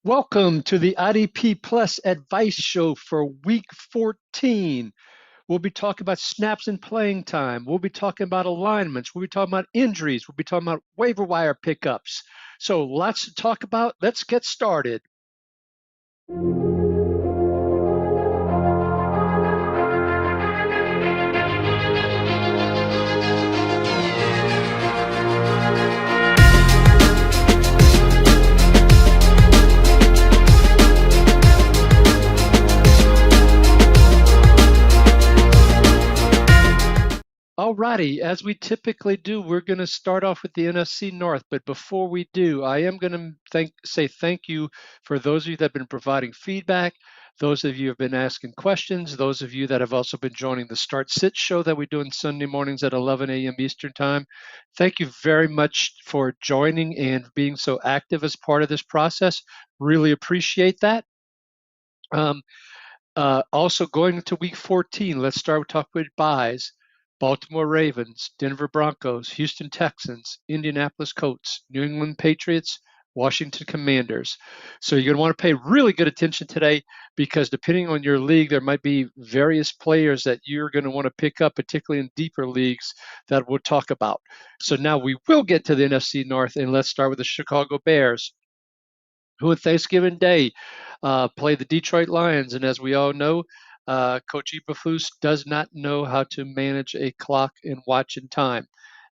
Welcome to the IDP Plus Advice Show for Week 14. We'll be talking about snaps and playing time. We'll be talking about alignments. We'll be talking about injuries. We'll be talking about waiver wire pickups. So lots to talk about. Let's get started. Alrighty, as we typically do, we're going to start off with the NFC North. But before we do, I am going to say thank you for those of you that have been providing feedback, those of you who have been asking questions, those of you that have also been joining the Start Sit show that we do on Sunday mornings at 11 a.m. Eastern Time. Thank you very much for joining and being so active as part of this process. Really appreciate that. Also going into week 14, let's start with talk with buys. Baltimore Ravens, Denver Broncos, Houston Texans, Indianapolis Colts, New England Patriots, Washington Commanders. So you're going to want to pay really good attention today because depending on your league, there might be various players that you're going to want to pick up, particularly in deeper leagues that we'll talk about. So now we will get to the NFC North, and let's start with the Chicago Bears, who on Thanksgiving Day played the Detroit Lions. And as we all know, Coach Eberflus does not know how to manage a clock and watch in time.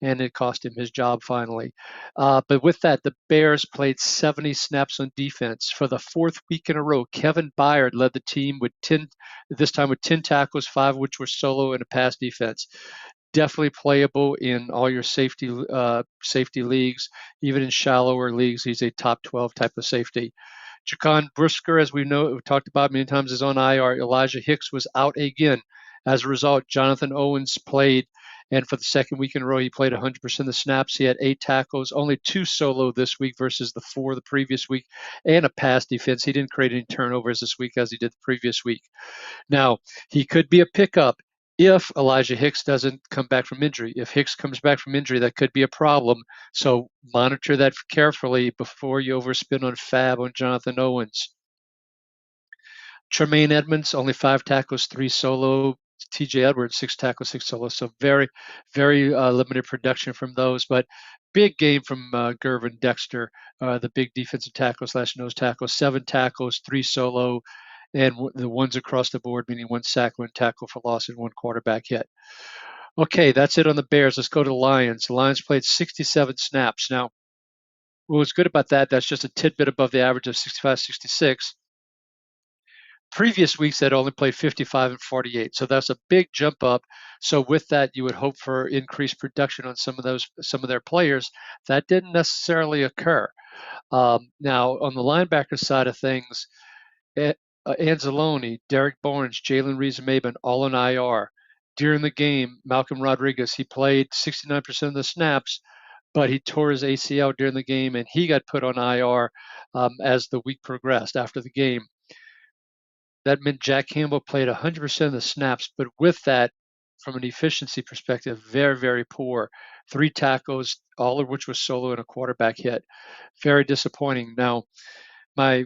And it cost him his job finally. But with that, the Bears played 70 snaps on defense. For the fourth week in a row, Kevin Byard led the team with 10, this time with 10 tackles, 5 of which were solo and a pass defense. Definitely playable in all your safety leagues, even in shallower leagues. He's a top 12 type of safety. Jaquan Brisker, as we know, we've talked about many times, is on IR. Elijah Hicks was out again. As a result, Jonathan Owens played, and for the second week in a row, he played 100% of the snaps. He had 8 tackles, only 2 solo this week versus the 4 the previous week, and a pass defense. He didn't create any turnovers this week as he did the previous week. Now, he could be a pickup if Elijah Hicks doesn't come back from injury. If Hicks comes back from injury, that could be a problem. So monitor that carefully before you overspend on fab on Jonathan Owens. Tremaine Edmonds, only 5 tackles, 3 solo. TJ Edwards, 6 tackles, 6 solo. So very, very limited production from those. But big game from Gervin Dexter, the big defensive tackle / nose tackle. 7 tackles, 3 solo, and the ones across the board, meaning 1 sack, 1 tackle for loss, and 1 quarterback hit. Okay, that's it on the Bears. Let's go to the Lions. The Lions played 67 snaps. Now, what was good about that, that's just a tidbit above the average of 65, 66. Previous weeks that only played 55 and 48, so that's a big jump up. So with that, you would hope for increased production on some of their players. That didn't necessarily occur. Now on the linebacker side of things, Anzalone, Derek Barnes, Jalen Reeves-Maybin, all on IR. During the game, Malcolm Rodriguez, he played 69% of the snaps, but he tore his ACL during the game, and he got put on IR as the week progressed after the game. That meant Jack Campbell played 100% of the snaps, but with that, from an efficiency perspective, very, very poor. 3 tackles, all of which was solo and a quarterback hit. Very disappointing. Now, my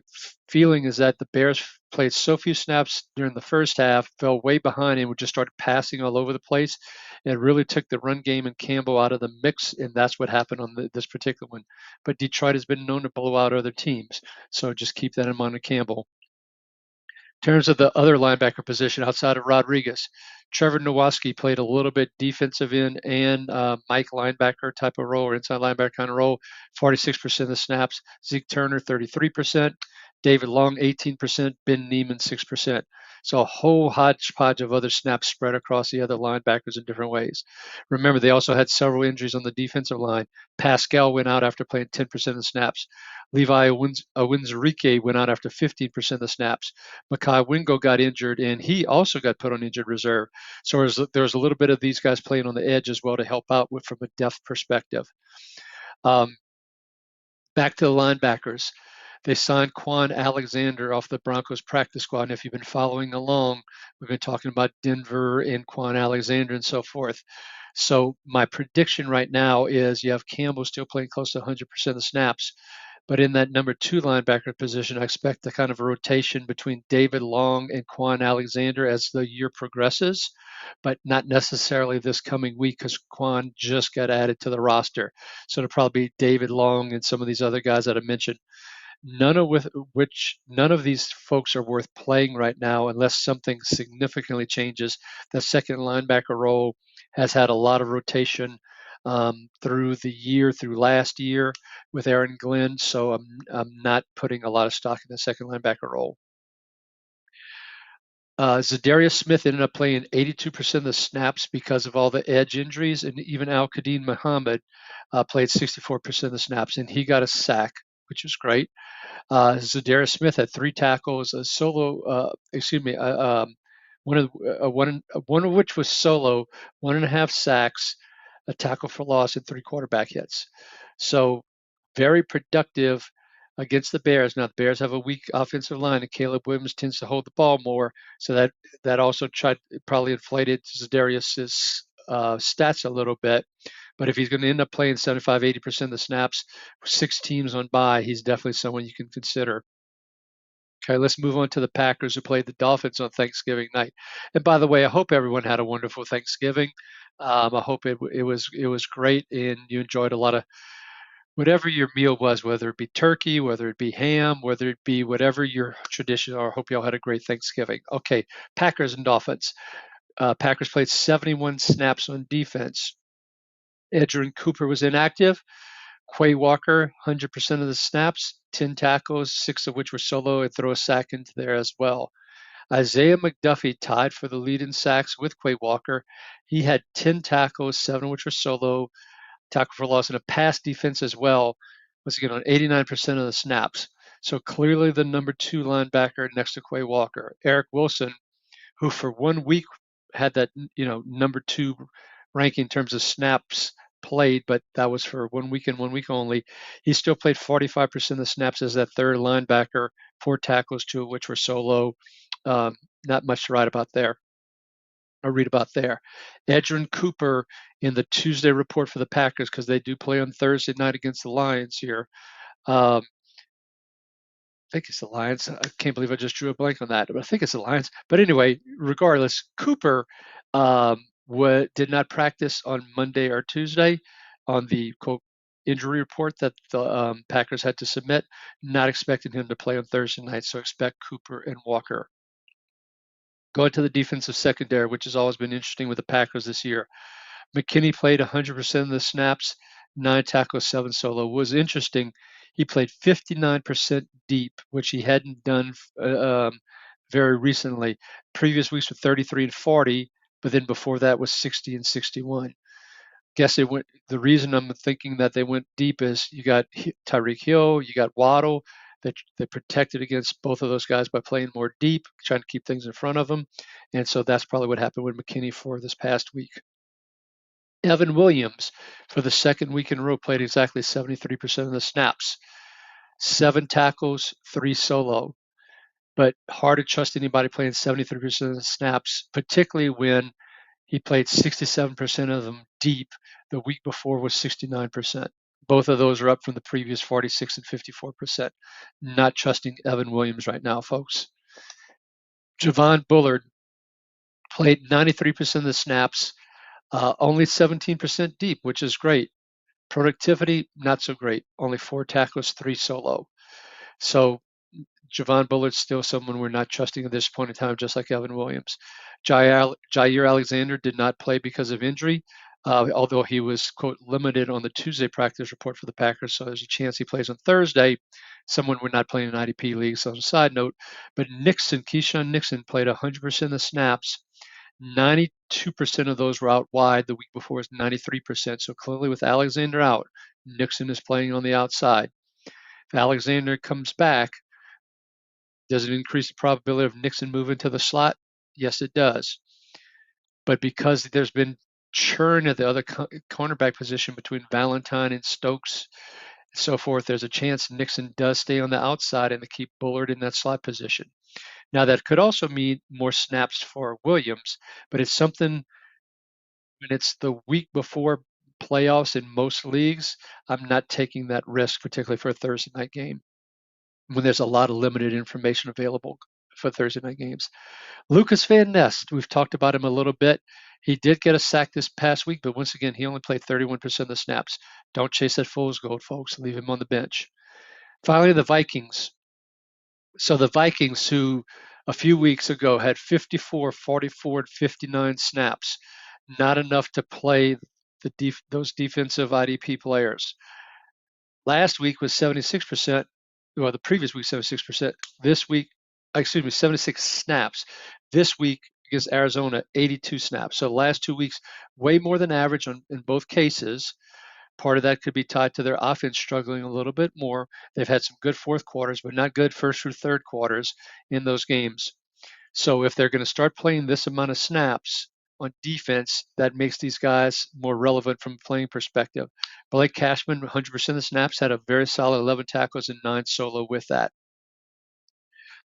feeling is that the Bears played so few snaps during the first half, fell way behind, and would just start passing all over the place. It really took the run game and Campbell out of the mix, and that's what happened on this particular one. But Detroit has been known to blow out other teams, so just keep that in mind with Campbell. In terms of the other linebacker position outside of Rodriguez, Trevor Nowaski played a little bit defensive end and Mike linebacker type of role or inside linebacker kind of role, 46% of the snaps. Zeke Turner, 33%. David Long, 18%. Ben Neiman, 6%. So a whole hodgepodge of other snaps spread across the other linebackers in different ways. Remember, they also had several injuries on the defensive line. Pascal went out after playing 10% of the snaps. Levi Owens-Rique went out after 15% of the snaps. Makai Wingo got injured, and he also got put on injured reserve. So there was a little bit of these guys playing on the edge as well to help out from a depth perspective. Back to the linebackers. They signed Quan Alexander off the Broncos practice squad. And if you've been following along, we've been talking about Denver and Quan Alexander and so forth. So my prediction right now is you have Campbell still playing close to 100% of the snaps. But in that number 2 linebacker position, I expect a kind of a rotation between David Long and Quan Alexander as the year progresses, but not necessarily this coming week because Quan just got added to the roster. So it'll probably be David Long and some of these other guys that I mentioned. None of these folks are worth playing right now unless something significantly changes. The second linebacker role has had a lot of rotation through the year, through last year with Aaron Glenn. So I'm not putting a lot of stock in the second linebacker role. Zadarius Smith ended up playing 82% of the snaps because of all the edge injuries, and even Al Qadim Muhammad played 64% of the snaps, and he got a sack, which was great. Zadarius Smith had 3 tackles, a solo, one of which was solo, 1.5 sacks, a tackle for loss, and 3 quarterback hits. So very productive against the Bears. Now the Bears have a weak offensive line, and Caleb Williams tends to hold the ball more, so that also probably inflated Zadarius's stats a little bit. But if he's going to end up playing 75, 80% of the snaps, 6 teams on bye, he's definitely someone you can consider. Okay, let's move on to the Packers who played the Dolphins on Thanksgiving night. And by the way, I hope everyone had a wonderful Thanksgiving. I hope it was great and you enjoyed a lot of whatever your meal was, whether it be turkey, whether it be ham, whether it be whatever your tradition are. I hope you all had a great Thanksgiving. Okay, Packers and Dolphins. Packers played 71 snaps on defense. Edgerrin Cooper was inactive. Quay Walker, 100% of the snaps, 10 tackles, 6 of which were solo, and throw a sack into there as well. Isaiah McDuffie tied for the lead in sacks with Quay Walker. He had 10 tackles, 7 of which were solo, tackle for loss, and a pass defense as well, was again on 89% of the snaps. So clearly the number 2 linebacker next to Quay Walker. Eric Wilson, who for 1 week had that number 2 ranking in terms of snaps played, but that was for 1 week and 1 week only. He still played 45% of the snaps as that third linebacker, 4 tackles, 2 of which were solo. Not much to write about there or read about there. Edgerrin Cooper in the Tuesday report for the Packers, because they do play on Thursday night against the Lions here. I think it's the Lions. I can't believe I just drew a blank on that, but I think it's the Lions. But anyway, regardless, Cooper did not practice on Monday or Tuesday on the quote injury report that the Packers had to submit. Not expecting him to play on Thursday night, so expect Cooper and Walker. Going to the defensive secondary, which has always been interesting with the Packers this year. McKinney played 100% of the snaps, 9 tackles, 7 solo. What was interesting, he played 59% deep, which he hadn't done very recently. Previous weeks were 33 and 40, but then before that was 60 and 61. Guess they went. The reason I'm thinking that they went deep is you got Tyreek Hill, you got Waddle. They protected against both of those guys by playing more deep, trying to keep things in front of them, and so that's probably what happened with McKinney for this past week. Evan Williams, for the second week in a row, played exactly 73% of the snaps, 7 tackles, 3 solo. But hard to trust anybody playing 73% of the snaps, particularly when he played 67% of them deep. The week before was 69%. Both of those are up from the previous 46 and 54%. Not trusting Evan Williams right now, folks. Javon Bullard played 93% of the snaps, only 17% deep, which is great. Productivity, not so great. Only 4 tackles, 3 solo. So Javon Bullard's still someone we're not trusting at this point in time, just like Evan Williams. Jair Alexander did not play because of injury, although he was, quote, limited on the Tuesday practice report for the Packers, so there's a chance he plays on Thursday. Someone we're not playing in IDP leagues, on a side note. But Keyshawn Nixon played 100% of the snaps. 92% of those were out wide. The week before was 93%. So clearly with Alexander out, Nixon is playing on the outside. If Alexander comes back, does it increase the probability of Nixon moving to the slot? Yes, it does. But because there's been churn at the other cornerback position between Valentine and Stokes and so forth, there's a chance Nixon does stay on the outside and to keep Bullard in that slot position. Now, that could also mean more snaps for Williams, but it's something when it's the week before playoffs in most leagues, I'm not taking that risk, particularly for a Thursday night game when there's a lot of limited information available for Thursday night games. Lucas Van Ness, we've talked about him a little bit. He did get a sack this past week, but once again, he only played 31% of the snaps. Don't chase that fool's gold, folks. Leave him on the bench. Finally, the Vikings. So the Vikings, who a few weeks ago had 54, 44, and 59 snaps, not enough to play those defensive IDP players. Last week was 76%, well, the previous week 76%. This week, 76 snaps. This week against Arizona, 82 snaps. So the last 2 weeks, way more than average in both cases. Part of that could be tied to their offense struggling a little bit more. They've had some good fourth quarters, but not good first through third quarters in those games. So if they're going to start playing this amount of snaps on defense, that makes these guys more relevant from a playing perspective. Blake Cashman, 100% of the snaps, had a very solid 11 tackles and 9 solo with that.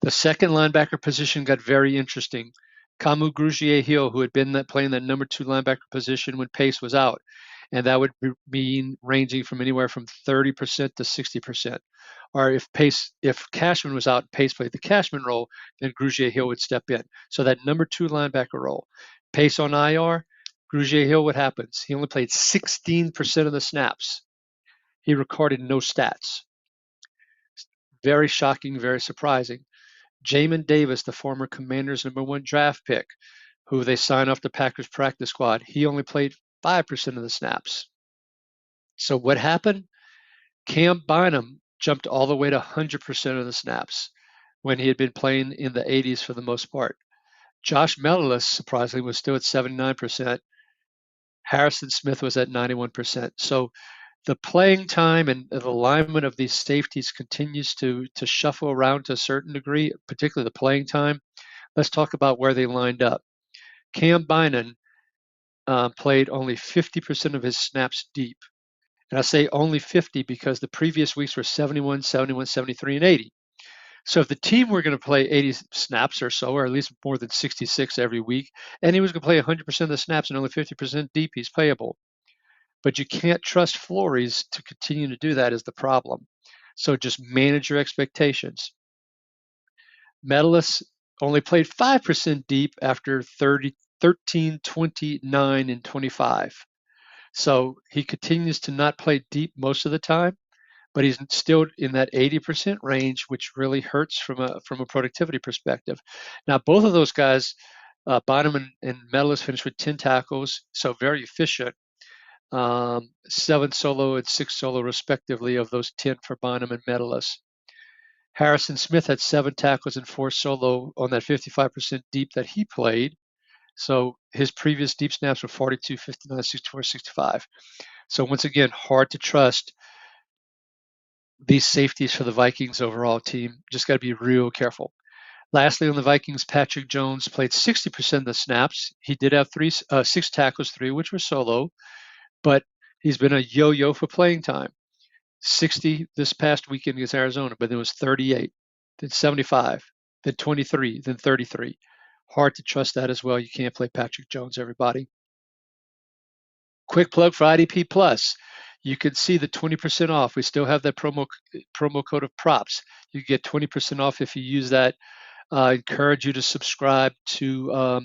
The second linebacker position got very interesting. Kamu Grugier-Hill, who had been playing that number 2 linebacker position when Pace was out, and that would mean ranging from anywhere from 30% to 60%. Or if Cashman was out and Pace played the Cashman role, then Grugier-Hill would step in. So that number 2 linebacker role. Pace on IR, Grugier-Hill, what happens? He only played 16% of the snaps. He recorded no stats. Very shocking, very surprising. Jamin Davis, the former Commanders' #1 draft pick, who they signed off the Packers practice squad, he only played 5% of the snaps. So what happened? Cam Bynum jumped all the way to 100% of the snaps when he had been playing in the 80s for the most part. Josh Metellus, surprisingly, was still at 79%. Harrison Smith was at 91%. So the playing time and the alignment of these safeties continues to shuffle around to a certain degree, particularly the playing time. Let's talk about where they lined up. Cam Bynum played only 50% of his snaps deep. And I say only 50 because the previous weeks were 71, 71, 73, and 80. So if the team were going to play 80 snaps or so, or at least more than 66 every week, and he was going to play 100% of the snaps and only 50% deep, he's playable. But you can't trust Flores to continue to do that is the problem. So just manage your expectations. Metellus only played 5% deep after 13, 29, and 25. So he continues to not play deep most of the time, but he's still in that 80% range, which really hurts from a productivity perspective. Now, both of those guys, Bynum and Metellus, finished with 10 tackles, so very efficient. 7 solo and 6 solo respectively of those 10 for Bynum and Metellus. Harrison Smith had 7 tackles and 4 solo on that 55% deep that he played. So his previous deep snaps were 42, 59, 64, 65. So once again, hard to trust these safeties for the Vikings overall team. Just got to be real careful. Lastly, on the Vikings, Patrick Jones played 60% of the snaps. He did have 6 tackles, 3 which were solo, but he's been a yo-yo for playing time. 60 this past weekend against Arizona, but it was 38, then 75, then 23, then 33. Hard to trust that as well. You can't play Patrick Jones, everybody. Quick plug for IDP Plus. You can see the 20% off. We still have that promo code of props. You get 20% off if you use that. I encourage you to subscribe to our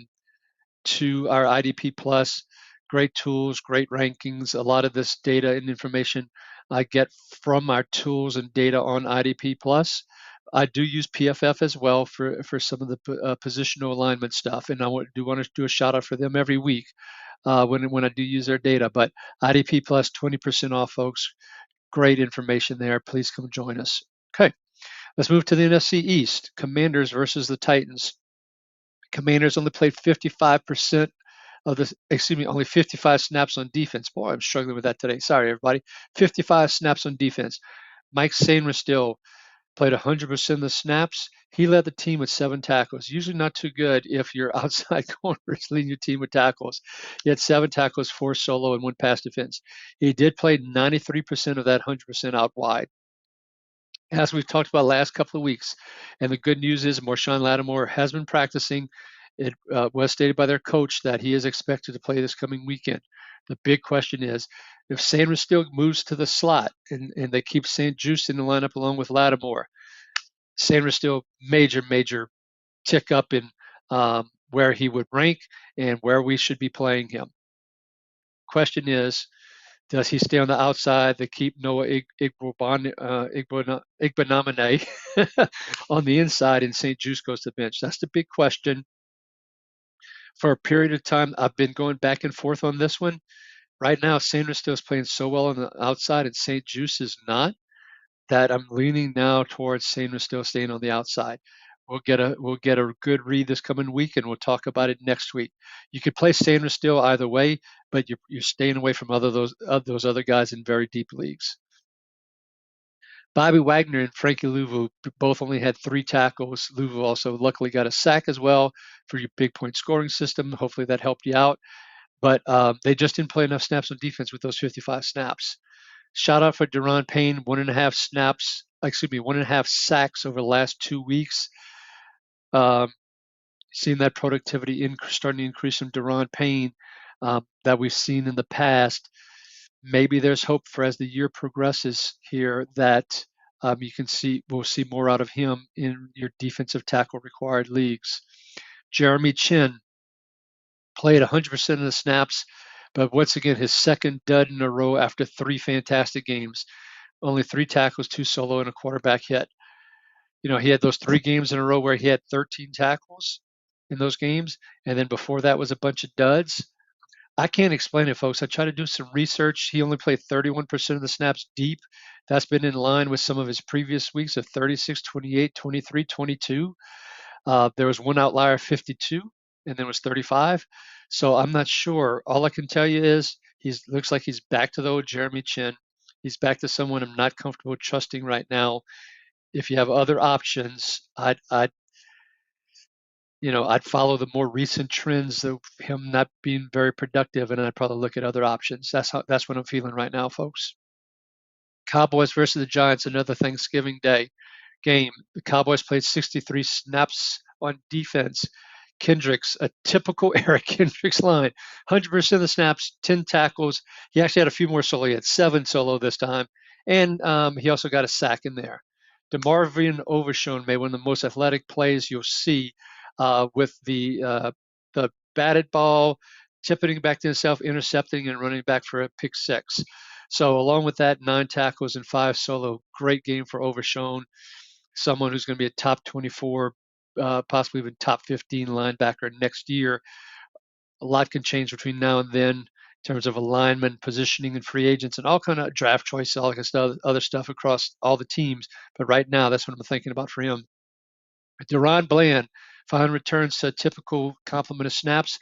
IDP Plus. Great tools, great rankings. A lot of this data and information I get from our tools and data on IDP Plus. I do use PFF as well for some of the positional alignment stuff, and I want to do a shout out for them every week when I do use their data. But IDP Plus, 20% off, folks. Great information there. Please come join us. Okay, let's move to the NFC East. Commanders versus the Titans. Commanders only played 55% only 55 snaps on defense. Boy, I'm struggling with that today. Sorry, everybody. 55 snaps on defense. Mike Sainristil played 100% of the snaps. He led the team with 7 tackles. Usually not too good if your outside corners leading your team with tackles. He had 7 tackles, 4 solo, and 1 pass defense. He did play 93% of that 100% out wide. As we've talked about last couple of weeks, and the good news is Marshawn Lattimore has been practicing, It was stated by their coach that he is expected to play this coming weekend. The big question is, if Sanders still moves to the slot and they keep St. Juice in the lineup along with Lattimore, Sanders still major tick up in where he would rank and where we should be playing him. Question is, does he stay on the outside to keep Noah Igbenamane on the inside and St. Juice goes to the bench? That's the big question. For a period of time, I've been going back and forth on this one. Right now, Sanders still is playing so well on the outside and St. Juice is not, that I'm leaning now towards Sanders still staying on the outside. We'll get a good read this coming week, and we'll talk about it next week. You could play Sanders still either way, but you're staying away from those other guys in very deep leagues. Bobby Wagner and Frankie Louvu both only had 3 tackles. Louvu also luckily got a sack as well for your big point scoring system. Hopefully that helped you out. But they just didn't play enough snaps on defense with those 55 snaps. Shout out for Deron Payne, 1.5 sacks over the last 2 weeks. Seeing that productivity starting to increase from Deron Payne that we've seen in the past. Maybe there's hope for as the year progresses here that we'll see more out of him in your defensive tackle required leagues. Jeremy Chin played 100% of the snaps, but once again, his second dud in a row after 3 fantastic games. Only 3 tackles, 2 solo, and a quarterback hit. He had those 3 games in a row where he had 13 tackles in those games, and then before that was a bunch of duds. I can't explain it, folks. I tried to do some research. He only played 31% of the snaps deep. That's been in line with some of his previous weeks of 36, 28, 23, 22. There was one outlier, 52, and then was 35. So I'm not sure. All I can tell you is looks like he's back to the old Jeremy Chin. He's back to someone I'm not comfortable trusting right now. If you have other options, I'd follow the more recent trends of him not being very productive, and I'd probably look at other options. That's what I'm feeling right now, folks. Cowboys versus the Giants, another Thanksgiving Day game. The Cowboys played 63 snaps on defense. Kendricks, a typical Eric Kendricks line, 100% of the snaps, 10 tackles. He actually had a few more solo. He had 7 solo this time, and he also got a sack in there. DeMarvion Overshown made one of the most athletic plays you'll see with the batted ball, tipping it back to himself, intercepting, and running back for a pick 6. So along with that, 9 tackles and 5 solo. Great game for Overshown, someone who's going to be a top 24, possibly even top 15 linebacker next year. A lot can change between now and then in terms of alignment, positioning, and free agents, and all kind of draft choices, all kind of other stuff across all the teams. But right now, that's what I'm thinking about for him. Deron Bland, 500 returns to a typical complement of snaps.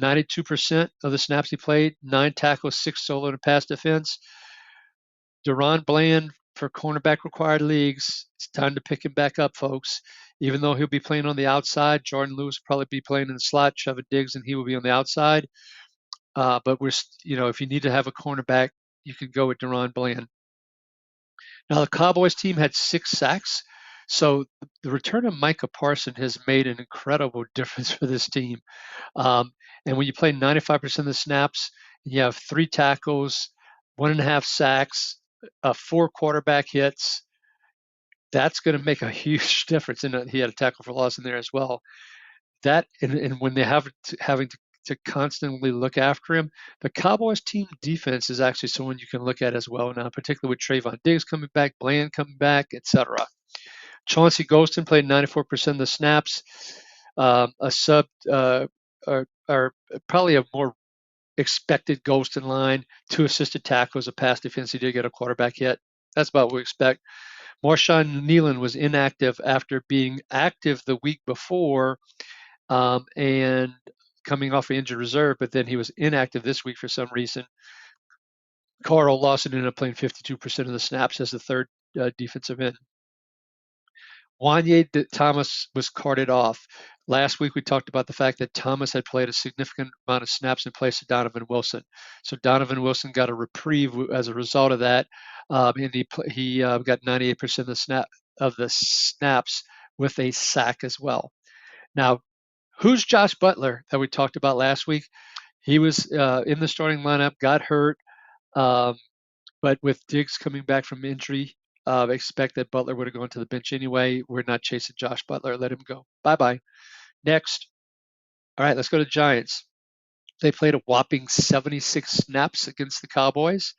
92% of the snaps he played, 9 tackles, 6 solo, and a pass defense. Deron Bland for cornerback required leagues, it's time to pick him back up, folks. Even though he'll be playing on the outside, Jordan Lewis will probably be playing in the slot, Trevor Diggs, and he will be on the outside. But if you need to have a cornerback, you can go with Deron Bland. Now, the Cowboys team had 6 sacks. So the return of Micah Parsons has made an incredible difference for this team. And when you play 95% of the snaps, and you have 3 tackles, 1.5 sacks, 4 quarterback hits, that's going to make a huge difference. And he had a tackle for loss in there as well. That and when they having to constantly look after him, the Cowboys team defense is actually someone you can look at as well now, particularly with Trayvon Diggs coming back, Bland coming back, etc. Chauncey Golston played 94% of the snaps. Or probably a more expected Golston line, 2 assisted tackles, a pass defense. He did get a quarterback hit. That's about what we expect. Marshawn Nealon was inactive after being active the week before and coming off injured reserve, but then he was inactive this week for some reason. Carl Lawson ended up playing 52% of the snaps as the third defensive end. Wanye Thomas was carted off. Last week, we talked about the fact that Thomas had played a significant amount of snaps in place of Donovan Wilson. So Donovan Wilson got a reprieve as a result of that, and he got 98% of the snaps with a sack as well. Now, Who's Josh Butler that we talked about last week? He was in the starting lineup, got hurt, um, but with Diggs coming back from injury, expect that Butler would have gone to the bench anyway. We're not chasing Josh Butler. Let him go. Bye-bye. Next. All right, let's go to Giants. They played a whopping 76 snaps against the Cowboys.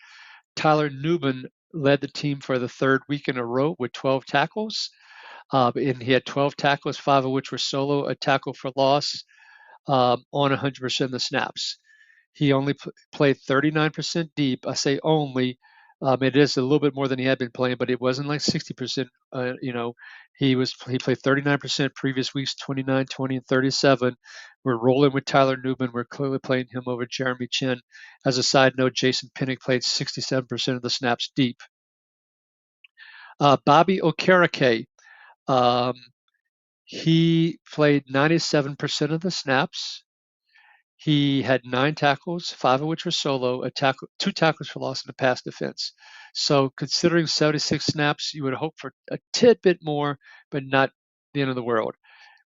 Tyler Newman led the team for the third week in a row with 12 tackles. And he had 12 tackles, 5 of which were solo, a tackle for loss on 100% of the snaps. He only played 39% deep. I say only. It is a little bit more than he had been playing, but it wasn't like 60%. He played 39%. Previous weeks 29, 20, and 37. We're rolling with Tyler Newman. We're clearly playing him over Jeremy Chin. As a side note, Jason Pinnock played 67% of the snaps deep. Bobby Okereke, he played 97% of the snaps. He had 9 tackles, 5 of which were solo, 2 tackles for loss, and a pass defense. So considering 76 snaps, you would hope for a tidbit more, but not the end of the world.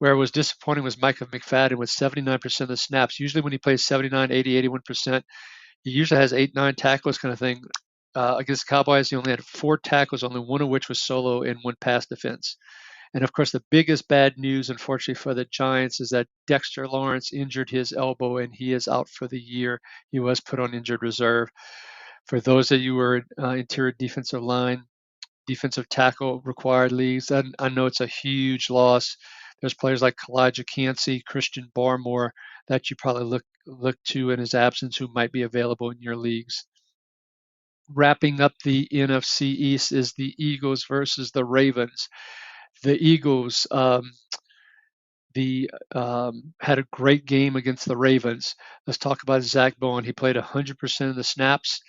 Where it was disappointing was Micah McFadden with 79% of the snaps. Usually when he plays 79, 80, 81%, he usually has 8, 9 tackles kind of thing. Against the Cowboys, he only had 4 tackles, only 1 of which was solo and 1 pass defense. And of course, the biggest bad news, unfortunately, for the Giants is that Dexter Lawrence injured his elbow and he is out for the year. He was put on injured reserve. For those of you who are interior defensive line, defensive tackle required leagues, I know it's a huge loss. There's players like Kalijah Cansey, Christian Barmore that you probably look to in his absence who might be available in your leagues. Wrapping up the NFC East is the Eagles versus the Ravens. The Eagles had a great game against the Ravens. Let's talk about Zach Bowen. He played 100% of the snaps,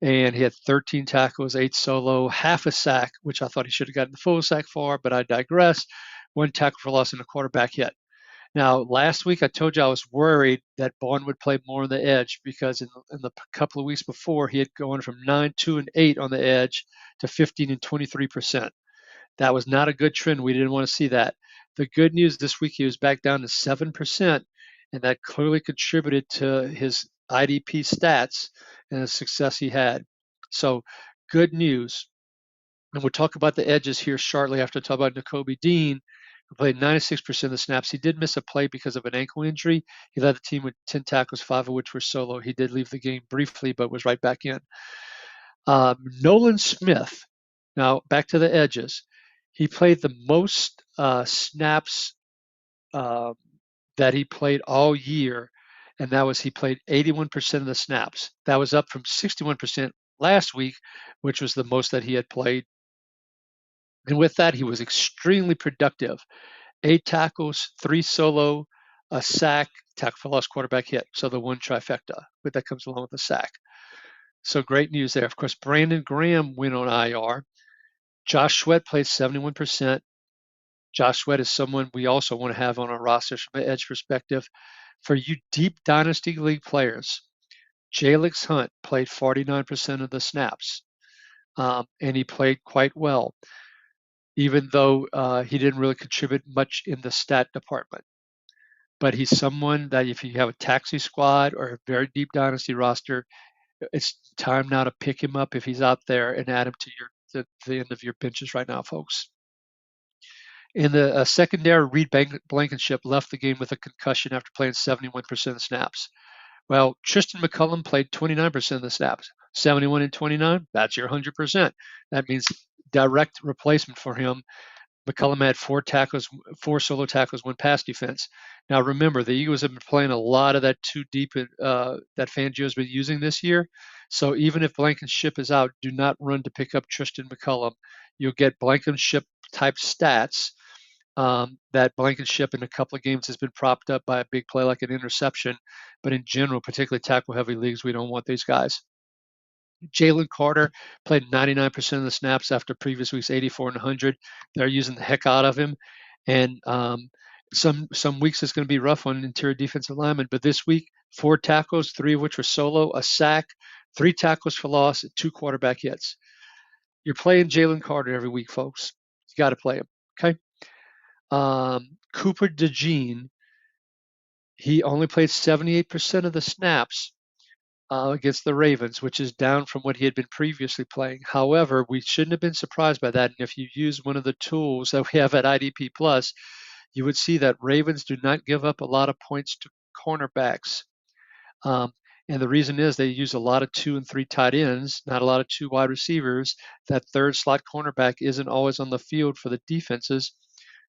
and he had 13 tackles, 8 solo, half a sack, which I thought he should have gotten the full sack for, but I digress. 1 tackle for loss and a quarterback hit. Now, last week I told you I was worried that Bowen would play more on the edge because in the couple of weeks before he had gone from 9, 2, and 8 on the edge to 15 and 23%. That was not a good trend. We didn't want to see that. The good news this week, he was back down to 7%, and that clearly contributed to his IDP stats and the success he had. So, good news. And we'll talk about the edges here shortly after I talk about Nakobe Dean, who played 96% of the snaps. He did miss a play because of an ankle injury. He led the team with 10 tackles, 5 of which were solo. He did leave the game briefly, but was right back in. Nolan Smith. Now, back to the edges. He played the most snaps that he played all year, and that was he played 81% of the snaps. That was up from 61% last week, which was the most that he had played. And with that, he was extremely productive. 8 tackles, 3 solo, a sack, tackle for loss, quarterback hit. So the 1 trifecta, but that comes along with a sack. So great news there. Of course, Brandon Graham went on IR. Josh Sweat played 71%. Josh Sweat is someone we also want to have on our roster from an edge perspective. For you deep dynasty league players, Jalix Hunt played 49% of the snaps, and he played quite well, even though he didn't really contribute much in the stat department. But he's someone that if you have a taxi squad or a very deep dynasty roster, it's time now to pick him up if he's out there and add him to the end of your benches right now, folks. In the secondary, Reed Blankenship left the game with a concussion after playing 71% of the snaps. Well, Tristan McCullum played 29% of the snaps. 71 and 29, that's your 100%. That means direct replacement for him. McCullum had 4 solo tackles, 1 pass defense. Now remember, the Eagles have been playing a lot of that 2 deep that Fangio's been using this year. So even if Blankenship is out, do not run to pick up Tristan McCullum. You'll get Blankenship type stats. That Blankenship in a couple of games has been propped up by a big play like an interception. But in general, particularly tackle-heavy leagues, we don't want these guys. Jalen Carter played 99% of the snaps after previous week's 84 and 100. They're using the heck out of him. And some weeks it's going to be rough on interior defensive linemen. But this week, 4 tackles, 3 of which were solo, a sack, 3 tackles for loss, 2 quarterback hits. You're playing Jalen Carter every week, folks. You got to play him, okay? Cooper DeJean He only played 78% of the snaps against the Ravens, which is down from what he had been previously playing. However, we shouldn't have been surprised by that. And if you use one of the tools that we have at IDP Plus, you would see that Ravens do not give up a lot of points to cornerbacks. Um, and the reason is they use a lot of 2 and 3 tight ends, not a lot of 2 wide receivers. That third slot cornerback isn't always on the field for the defenses.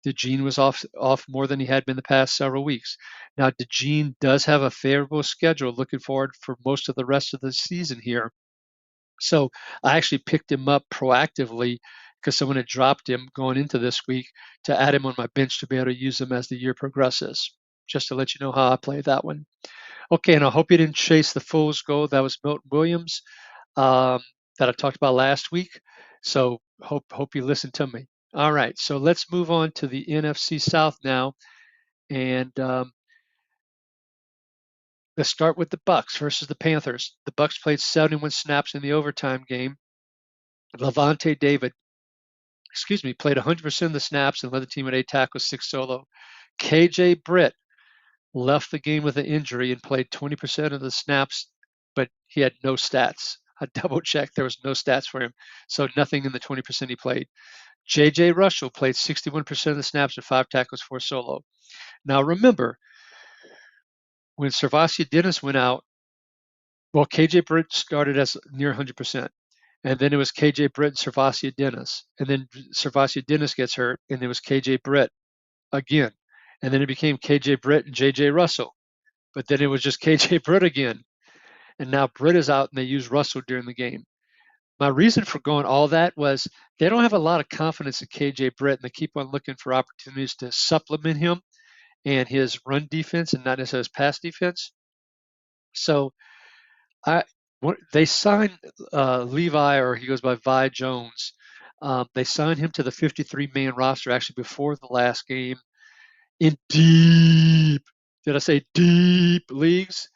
DeJean was off more than he had been the past several weeks. Now, DeJean does have a favorable schedule looking forward for most of the rest of the season here. So I actually picked him up proactively because someone had dropped him going into this week to add him on my bench to be able to use him as the year progresses, just to let you know how I play that one. Okay, and I hope you didn't chase the fool's gold. That was Milton Williams that I talked about last week. So hope you listened to me. All right, so let's move on to the NFC South now, and let's start with the Bucs versus the Panthers. The Bucs played 71 snaps in the overtime game. Levante David, played 100% of the snaps and led the team at 8 tackles, 6 solo. KJ Britt left the game with an injury and played 20% of the snaps, but he had no stats. I double checked, there was no stats for him, so nothing in the 20% he played. J.J. Russell played 61% of the snaps with 5 tackles, 4 solo. Now remember, when Servasia Dennis went out, well, KJ Britt started as near 100%. And then it was KJ Britt and Servasia Dennis. And then Servasia Dennis gets hurt, and it was KJ Britt again. And then it became KJ Britt and JJ Russell. But then it was just KJ Britt again. And now Britt is out, and they use Russell during the game. My reason for going all that was they don't have a lot of confidence in KJ Britt, and they keep on looking for opportunities to supplement him and his run defense and not necessarily his pass defense. So they signed Levi, or he goes by Vi Jones. They signed him to the 53-man roster actually before the last game in deep, did I say deep leagues?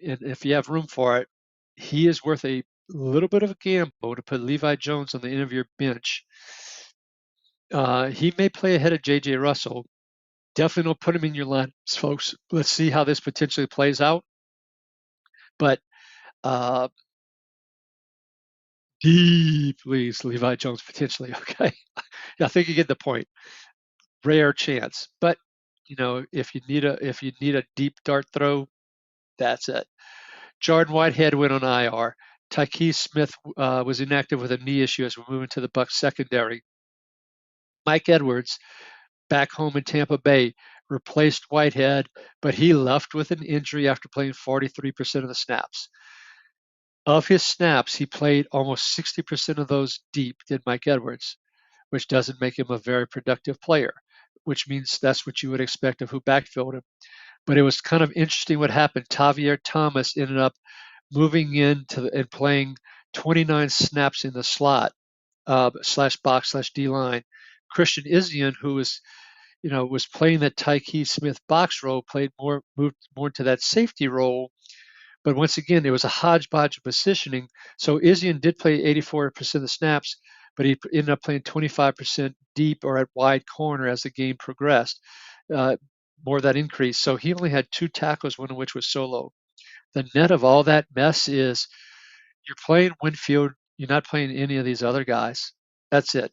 And if you have room for it, he is worth a little bit of a gamble to put Levi Jones on the end of your bench. He may play ahead of J.J. Russell. Definitely don't put him in your lineups, folks. Let's see how this potentially plays out. But deep leagues, Levi Jones potentially. Okay, I think you get the point. Rare chance, but if you need a deep dart throw, that's it. Jordan Whitehead went on IR. Tyquise Smith was inactive with a knee issue as we move into the Bucs secondary. Mike Edwards, back home in Tampa Bay, replaced Whitehead, but he left with an injury after playing 43% of the snaps. Of his snaps, he played almost 60% of those deep, did Mike Edwards, which doesn't make him a very productive player, which means that's what you would expect of who backfilled him. But it was kind of interesting what happened. Tavier Thomas ended up moving into and playing 29 snaps in the slot slash box slash D line. Christian Izien, who was playing that Tyquise Smith box role, moved more into that safety role. But once again, it was a hodgepodge of positioning. So Izien did play 84% of the snaps, but he ended up playing 25% deep or at wide corner as the game progressed. More of that increase. So he only had 2 tackles, one of which was solo. The net of all that mess is you're playing Winfield, you're not playing any of these other guys. That's it.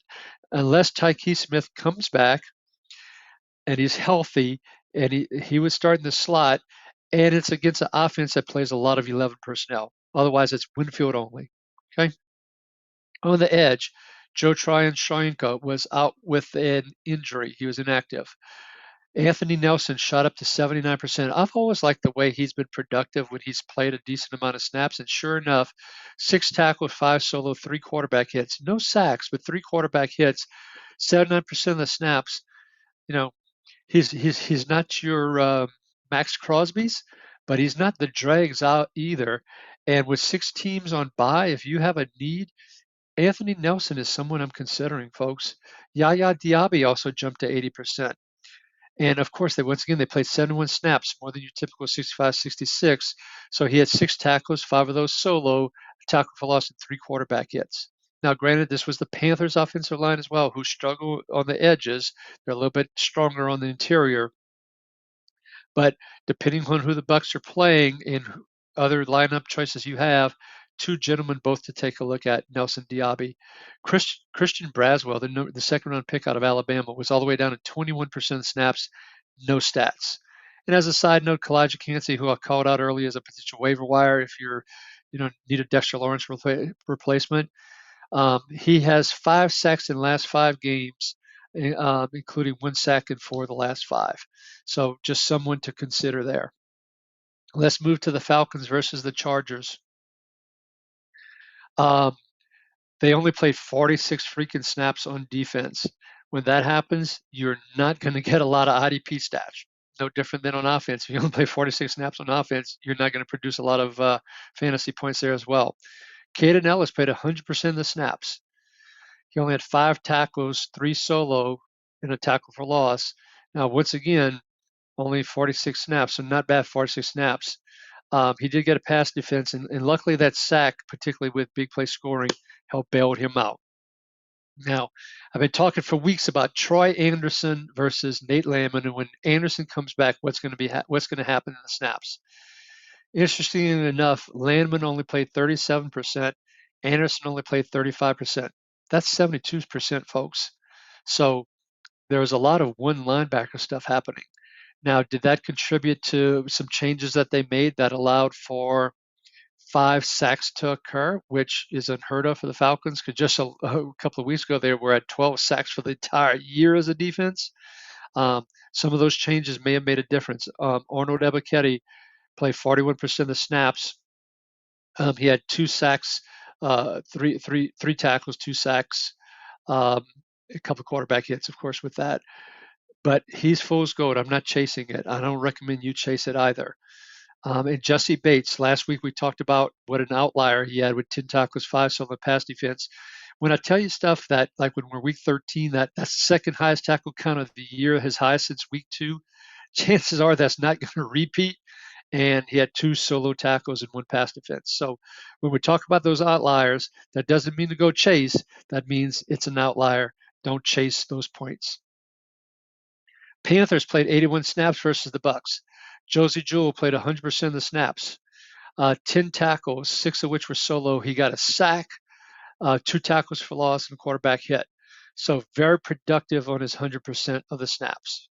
Unless Tyquise Smith comes back and he's healthy and he would start in the slot, and it's against an offense that plays a lot of 11 personnel. Otherwise, it's Winfield only. Okay. On the edge, Joe Tryon-Shoyinka was out with an injury. He was inactive. Anthony Nelson shot up to 79%. I've always liked the way he's been productive when he's played a decent amount of snaps. And sure enough, 6 tackles, 5 solo, 3 quarterback hits. No sacks, but 3 quarterback hits, 79% of the snaps. He's not your Max Crosby's, but he's not the drags out either. And with 6 teams on bye, if you have a need, Anthony Nelson is someone I'm considering, folks. Yaya Diaby also jumped to 80%. And of course, they played 71 snaps, more than your typical 65, 66. So he had 6 tackles, 5 of those solo, a tackle for loss, and 3 quarterback hits. Now, granted, this was the Panthers' offensive line as well, who struggle on the edges. They're a little bit stronger on the interior. But depending on who the Bucs are playing and other lineup choices you have, two gentlemen both to take a look at: Nelson Diaby, Christian Braswell, the second round pick out of Alabama, was all the way down to 21% of snaps, no stats. And as a side note, Kalijah Kancey, who I called out earlier as a potential waiver wire if you're, need a Dexter Lawrence replacement, he has 5 sacks in the last 5 games, including 1 sack in 4 of the last 5. So just someone to consider there. Let's move to the Falcons versus the Chargers. Um, they only played 46 freaking snaps on defense. When that happens, you're not going to get a lot of IDP stats. No different than on offense. If you only play 46 snaps on offense, you're not going to produce a lot of fantasy points there as well. Caden Ellis played 100% of the snaps. He only had 5 tackles, 3 solo, and a tackle for loss. Now, once again, only 46 snaps, so not bad 46 snaps. He did get a pass defense, and luckily that sack, particularly with big play scoring, helped bail him out. Now, I've been talking for weeks about Troy Anderson versus Nate Landman, and when Anderson comes back, what's going to happen in the snaps? Interestingly enough, Landman only played 37%. Anderson only played 35%. That's 72%, folks. So there was a lot of one linebacker stuff happening. Now, did that contribute to some changes that they made that allowed for 5 sacks to occur, which is unheard of for the Falcons? Because just a couple of weeks ago, they were at 12 sacks for the entire year as a defense. Some of those changes may have made a difference. Arnold Ebiketie played 41% of the snaps. He had 2 sacks, three tackles, 2 sacks, a couple of quarterback hits, of course, with that. But he's fool's gold. I'm not chasing it. I don't recommend you chase it either. And Jesse Bates, last week we talked about what an outlier he had with 10 tackles, 5 solo pass defense. When I tell you stuff that, like when we're week 13, that's the second highest tackle count of the year, his highest since week 2, chances are that's not going to repeat. And he had 2 solo tackles and 1 pass defense. So when we talk about those outliers, that doesn't mean to go chase. That means it's an outlier. Don't chase those points. Panthers played 81 snaps versus the Bucs. Josie Jewell played 100% of the snaps, 10 tackles, 6 of which were solo. He got a sack, 2 tackles for loss, and a quarterback hit. So very productive on his 100% of the snaps.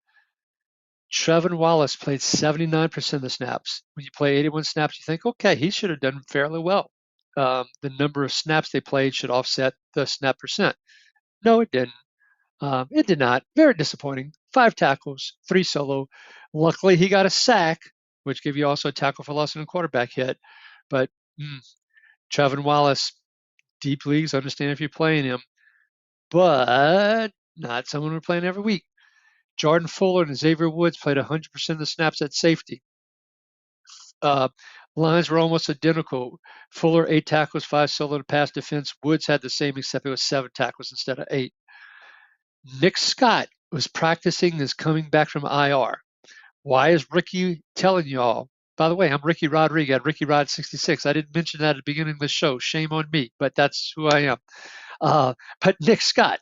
Trevin Wallace played 79% of the snaps. When you play 81 snaps, you think, okay, he should have done fairly well. The number of snaps they played should offset the snap percent. No, it didn't. It did not. Very disappointing. 5 tackles, 3 solo. Luckily, he got a sack, which gave you also a tackle for loss and a quarterback hit. But Trevin Wallace, deep leagues, understand if you're playing him, but not someone we're playing every week. Jordan Fuller and Xavier Woods played 100% of the snaps at safety. Lines were almost identical. Fuller, 8 tackles, 5 solo to pass defense. Woods had the same, except it was 7 tackles instead of 8. Nick Scott was practicing and is coming back from IR. Why is Ricky telling y'all? By the way, I'm Ricky Rodriguez at Ricky Rod 66. I didn't mention that at the beginning of the show. Shame on me, but that's who I am. But Nick Scott,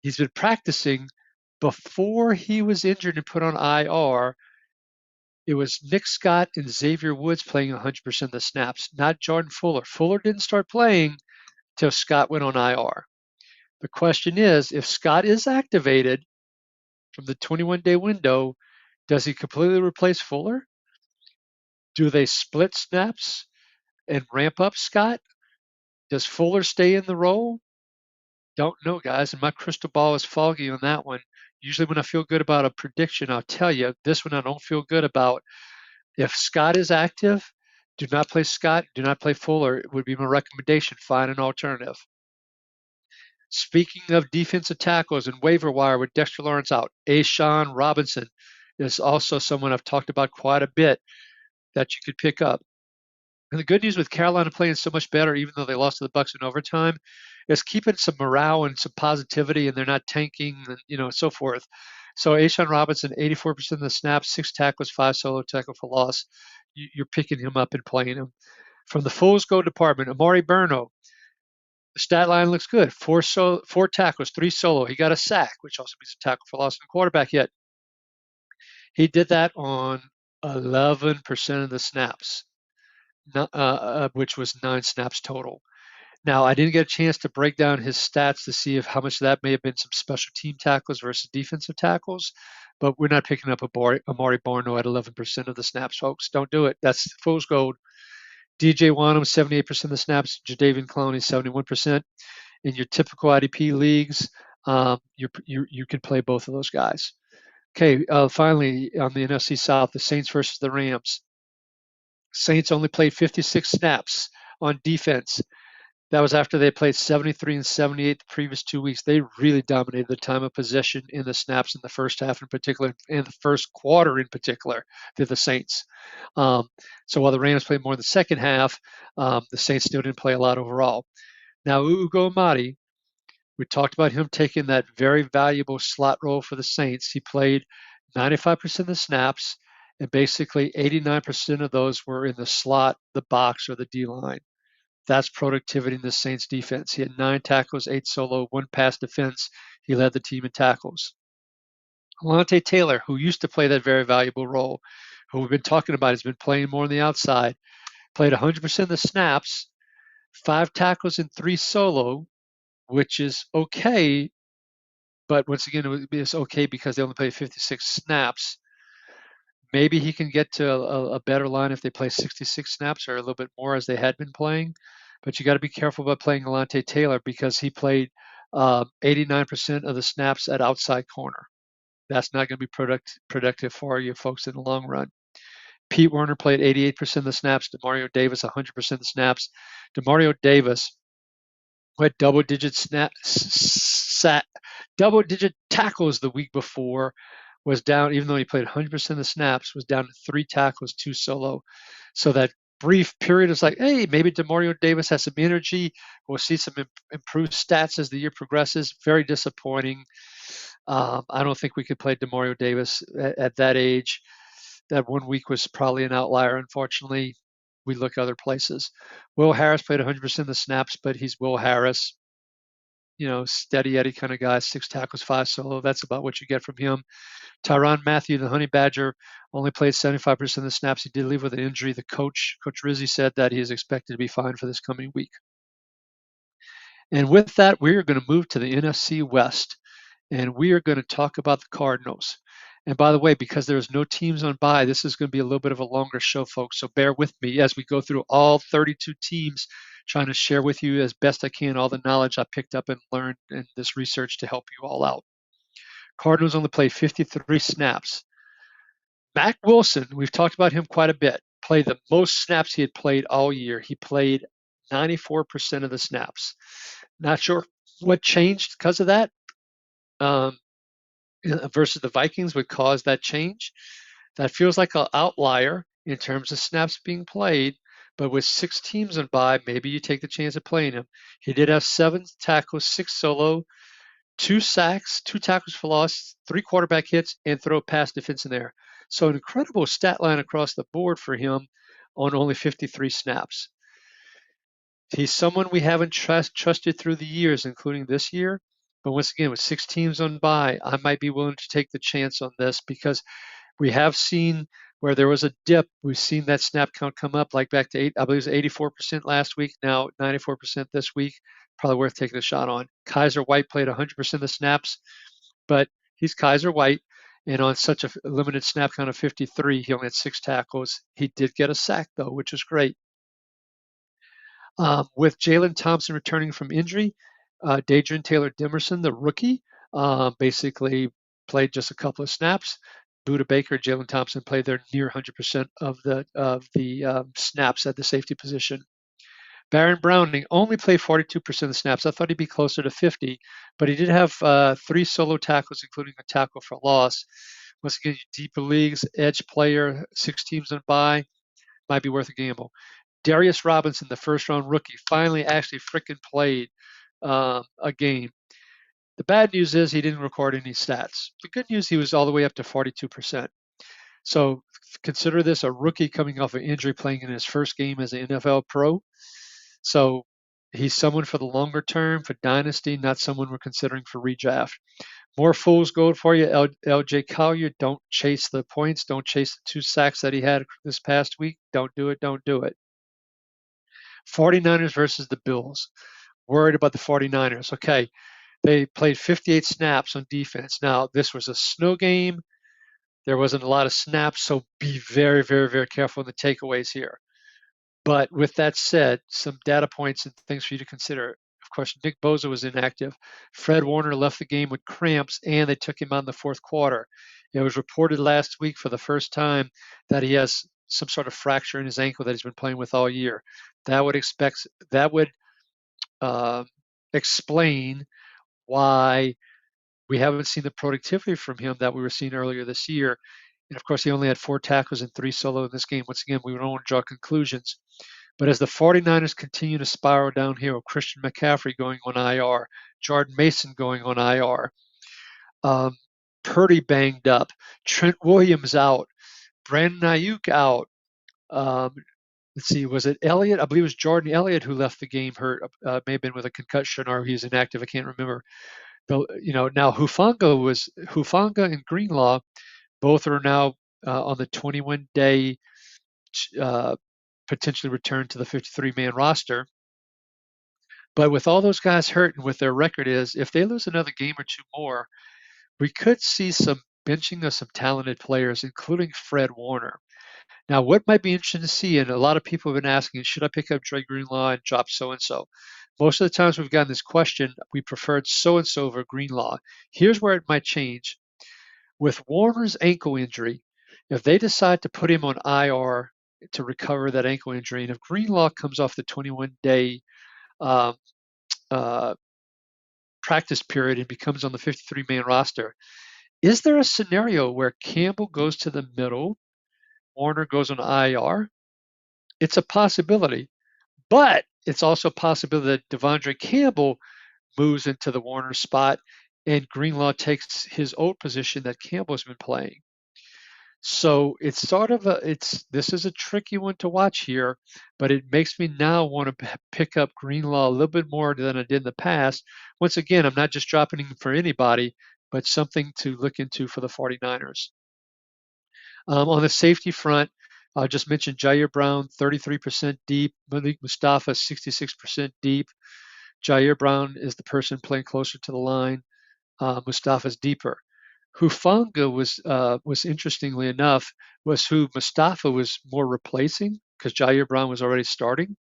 he's been practicing before he was injured and put on IR. It was Nick Scott and Xavier Woods playing 100% of the snaps, not Jordan Fuller. Fuller didn't start playing till Scott went on IR. The question is, if Scott is activated from the 21-day window, does he completely replace Fuller? Do they split snaps and ramp up Scott? Does Fuller stay in the role? Don't know, guys, and my crystal ball is foggy on that one. Usually when I feel good about a prediction, I'll tell you. This one I don't feel good about. If Scott is active, do not play Scott, do not play Fuller. It would be my recommendation. Find an alternative. Speaking of defensive tackles and waiver wire with Dexter Lawrence out, A'Shawn Robinson is also someone I've talked about quite a bit that you could pick up. And the good news with Carolina playing so much better, even though they lost to the Bucs in overtime, is keeping some morale and some positivity, and they're not tanking and so forth. So A'Shawn Robinson, 84% of the snaps, 6 tackles, 5 solo tackle for loss. You're picking him up and playing him. From the Fool's Gold department, Amari Berno, the stat line looks good. 4 tackles, 3 solo. He got a sack, which also means a tackle for loss and a quarterback hit. He did that on 11% of the snaps, which was 9 snaps total. Now, I didn't get a chance to break down his stats to see if how much of that may have been some special team tackles versus defensive tackles, but we're not picking up Amari Barno at 11% of the snaps, folks. Don't do it. That's fool's gold. DJ Wanham, 78% of the snaps. Jadeveon Clowney, 71%. In your typical IDP leagues, you can play both of those guys. Okay, finally, on the NFC South, the Saints versus the Rams. Saints only played 56 snaps on defense. That was after they played 73 and 78 the previous 2 weeks. They really dominated the time of possession in the snaps in the first half in particular, and the first quarter in particular, to the Saints. So while the Rams played more in the second half, the Saints still didn't play a lot overall. Now, Ugo Amadi, we talked about him taking that very valuable slot role for the Saints. He played 95% of the snaps, and basically 89% of those were in the slot, the box, or the D line. That's productivity in the Saints defense. He had 9 tackles, 8 solo, 1 pass defense. He led the team in tackles. Alontae Taylor, who used to play that very valuable role, who we've been talking about, has been playing more on the outside, played 100% of the snaps, 5 tackles and 3 solo, which is okay, but once again, it's okay because they only played 56 snaps. Maybe he can get to a better line if they play 66 snaps or a little bit more as they had been playing. But you got to be careful about playing Alontae Taylor because he played 89% of the snaps at outside corner. That's not going to be productive for you folks in the long run. Pete Werner played 88% of the snaps. Demario Davis 100% of the snaps. Demario Davis, who had double-digit tackles the week before, was down, even though he played 100% of the snaps, was down to 3 tackles, 2 solo. So that brief period is like, hey, maybe Demario Davis has some energy. We'll see some improved stats as the year progresses. Very disappointing. I don't think we could play Demario Davis at that age. That 1 week was probably an outlier, unfortunately. We look other places. Will Harris played 100% of the snaps, but he's Will Harris. Steady Eddie kind of guy, 6 tackles, 5 solo. That's about what you get from him. Tyrann Mathieu, the Honey Badger, only played 75% of the snaps. He did leave with an injury. The Coach Rizzi, said that he is expected to be fine for this coming week. And with that, we are going to move to the NFC West, and we are going to talk about the Cardinals. And by the way, because there's no teams on bye, this is going to be a little bit of a longer show, folks. So bear with me as we go through all 32 teams, trying to share with you as best I can all the knowledge I picked up and learned in this research to help you all out. Cardinals only played 53 snaps. Mack Wilson, we've talked about him quite a bit, played the most snaps he had played all year. He played 94% of the snaps. Not sure what changed because of that. Versus the Vikings would cause that change. That feels like an outlier in terms of snaps being played, but with 6 teams on bye, maybe you take the chance of playing him. He did have 7 tackles, 6 solo, 2 sacks, 2 tackles for loss, 3 quarterback hits, and throw pass defense in there. So an incredible stat line across the board for him on only 53 snaps. He's someone we haven't trusted through the years, including this year. But once again, with 6 teams on bye, I might be willing to take the chance on this because we have seen where there was a dip. We've seen that snap count come up, like back to I believe it was 84% last week, now 94% this week. Probably worth taking a shot on. Kaiser White played 100% of the snaps, but he's Kaiser White, and on such a limited snap count of 53, he only had 6 tackles. He did get a sack, though, which was great. With Jalen Thompson returning from injury, Dadrian Taylor-Demerson, the rookie, basically played just a couple of snaps. Budda Baker, Jalen Thompson played their near 100% of the snaps at the safety position. Baron Browning only played 42% of the snaps. I thought he'd be closer to 50, but he did have 3 solo tackles, including a tackle for loss. Once again, deeper leagues, edge player, 6 teams on bye, might be worth a gamble. Darius Robinson, the first-round rookie, finally actually freaking played a game. The bad news is he didn't record any stats. The good news, he was all the way up to 42%. So consider this a rookie coming off an injury playing in his first game as an NFL pro. So He's someone for the longer term, for dynasty, not someone we're considering for redraft. More fool's gold for you, LJ Collier. Don't chase the points. Don't chase the 2 sacks that he had this past week. Don't do it. Don't do it. 49ers versus the Bills. Worried about the 49ers. Okay, they played 58 snaps on defense. Now, this was a snow game. There wasn't a lot of snaps, so be very, very, very careful in the takeaways here. But with that said, some data points and things for you to consider. Of course, Nick Bosa was inactive. Fred Warner left the game with cramps, and they took him out in the fourth quarter. It was reported last week for the first time that he has some sort of fracture in his ankle that he's been playing with all year. That would explain why we haven't seen the productivity from him that we were seeing earlier this year. And of course, he only had 4 tackles and 3 solo in this game. Once again, we don't want to draw conclusions. But as the 49ers continue to spiral downhill, Christian McCaffrey going on IR, Jordan Mason going on IR, Purdy banged up, Trent Williams out, Brandon Ayuk out. Let's see, was it Elliott? I believe it was Jordan Elliott who left the game hurt. May have been with a concussion or he's inactive. I can't remember. Now Hufanga and Greenlaw both are now on the 21-day potentially return to the 53-man roster. But with all those guys hurt and with their record is, if they lose another game or 2 more, we could see some benching of some talented players, including Fred Warner. Now, what might be interesting to see, and a lot of people have been asking, should I pick up Dre Greenlaw and drop so-and-so? Most of the times we've gotten this question, we preferred so-and-so over Greenlaw. Here's where it might change. With Warner's ankle injury, if they decide to put him on IR to recover that ankle injury, and if Greenlaw comes off the 21-day practice period and becomes on the 53-man roster, is there a scenario where Campbell goes to the middle, Warner goes on IR? It's a possibility, but it's also a possibility that Devondre Campbell moves into the Warner spot and Greenlaw takes his old position that Campbell's been playing. So it's sort of this is a tricky one to watch here, but it makes me now want to pick up Greenlaw a little bit more than I did in the past. Once again, I'm not just dropping him for anybody, but something to look into for the 49ers. On the safety front, I just mentioned Jair Brown, 33% deep, Malik Mustafa, 66% deep. Jair Brown is the person playing closer to the line. Mustafa's deeper. Hufanga was interestingly enough, was who Mustafa was more replacing because Jair Brown was already starting.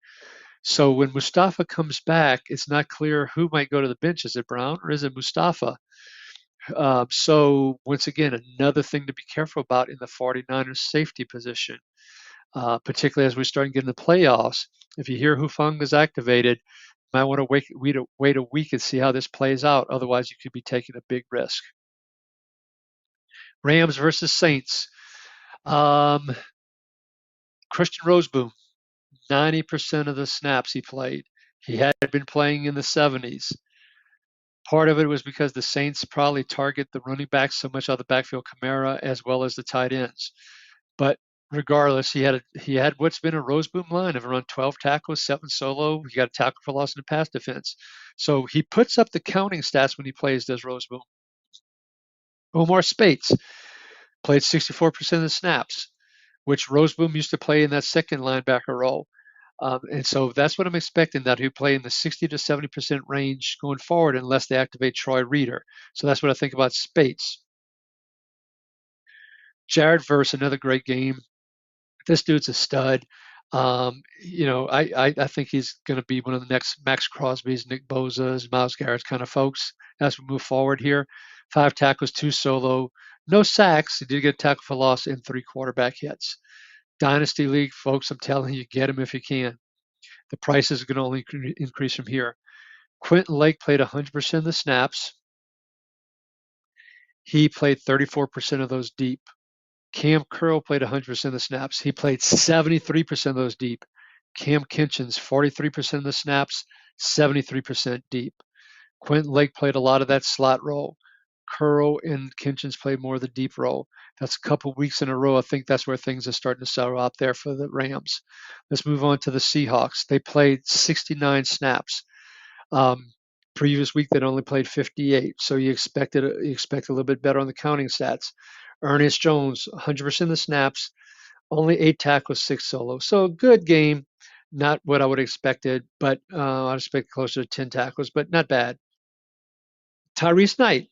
So when Mustafa comes back, it's not clear who might go to the bench. Is it Brown or is it Mustafa? So once again, another thing to be careful about in the 49ers safety position, particularly as we start getting the playoffs. If you hear Hufanga's activated, you might want to wait a week and see how this plays out. Otherwise, you could be taking a big risk. Rams versus Saints. Christian Roseboom, 90% of the snaps he played. He had been playing in the 70s. Part of it was because the Saints probably target the running backs so much out of the backfield, Kamara, as well as the tight ends. But regardless, he had what's been a Roseboom line of around 12 tackles, 7 solo. He got a tackle for loss in the pass defense. So he puts up the counting stats when he plays, does Roseboom. Omar Spates played 64% of the snaps, which Roseboom used to play in that second linebacker role. And so that's what I'm expecting, that he'll play in the 60 to 70% range going forward unless they activate Troy Reader. So that's what I think about Spates. Jared Verse, another great game. This dude's a stud. I think he's going to be one of the next Max Crosby's, Nick Bosa's, Myles Garrett's kind of folks as we move forward here. 5 tackles, 2 solo, no sacks. He did get a tackle for loss and 3 quarterback hits. Dynasty League, folks, I'm telling you, get him if you can. The prices are going to only increase from here. Quentin Lake played 100% of the snaps. He played 34% of those deep. Cam Curl played 100% of the snaps. He played 73% of those deep. Cam Kinchins, 43% of the snaps, 73% deep. Quentin Lake played a lot of that slot role. Curl and Kitchens play more of the deep role. That's a couple weeks in a row. I think that's where things are starting to settle out there for the Rams. Let's move on to the Seahawks. They played 69 snaps. Previous week they'd only played 58, so you expect a little bit better on the counting stats. Ernest Jones, 100% of the snaps, only 8 tackles, 6 solos. So a good game, not what I would have expected, but I'd expect closer to 10 tackles, but not bad. Tyrese Knight,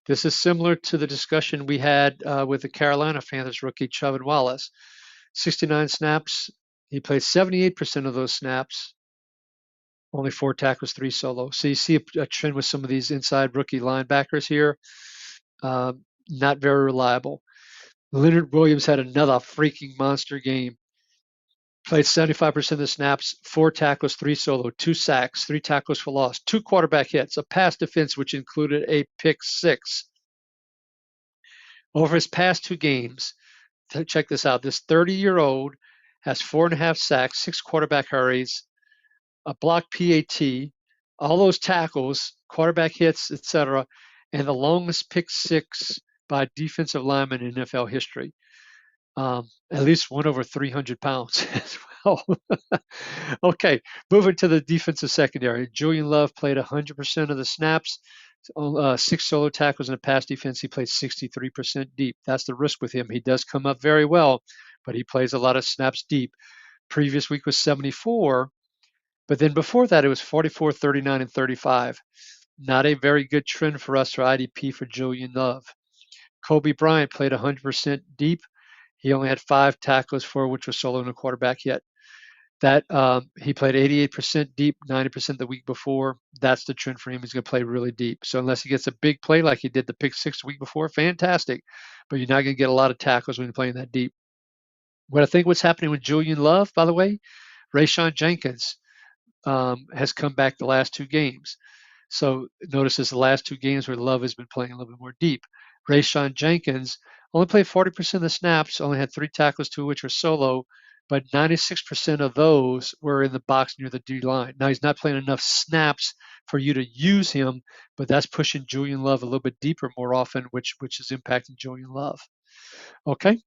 this is similar to the discussion we had with the Carolina Panthers rookie Chubb Wallace. 69 snaps. He played 78% of those snaps. Only 4 tackles, 3 solo. So you see a trend with some of these inside rookie linebackers here. Not very reliable. Leonard Williams had another freaking monster game. Played 75% of the snaps, 4 tackles, 3 solo, 2 sacks, 3 tackles for loss, 2 quarterback hits, a pass defense which included a pick 6. Over his past 2 games, check this out. This 30-year-old has 4.5 sacks, 6 quarterback hurries, a blocked PAT, all those tackles, quarterback hits, etc., and the longest pick 6 by defensive lineman in NFL history. At least one over 300 pounds as well. Okay, moving to the defensive secondary. Julian Love played 100% of the snaps, 6 solo tackles in the pass defense. He played 63% deep. That's the risk with him. He does come up very well, but he plays a lot of snaps deep. Previous week was 74, but then before that it was 44, 39, and 35. Not a very good trend for us for IDP for Julian Love. Kobe Bryant played 100% deep. He only had 5 tackles, 4 which were solo and a quarterback hit. That he played 88% deep, 90% the week before. That's the trend for him. He's going to play really deep. So unless he gets a big play like he did the pick 6 the week before, fantastic. But you're not going to get a lot of tackles when you're playing that deep. What I think what's happening with Julian Love, by the way, Rayshon Jenkins has come back the last 2 games. So notice this, the last 2 games where Love has been playing a little bit more deep. Rayshon Jenkins only played 40% of the snaps, only had 3 tackles, 2 of which were solo, but 96% of those were in the box near the D line. Now he's not playing enough snaps for you to use him, but that's pushing Julian Love a little bit deeper more often, which is impacting Julian Love. Okay,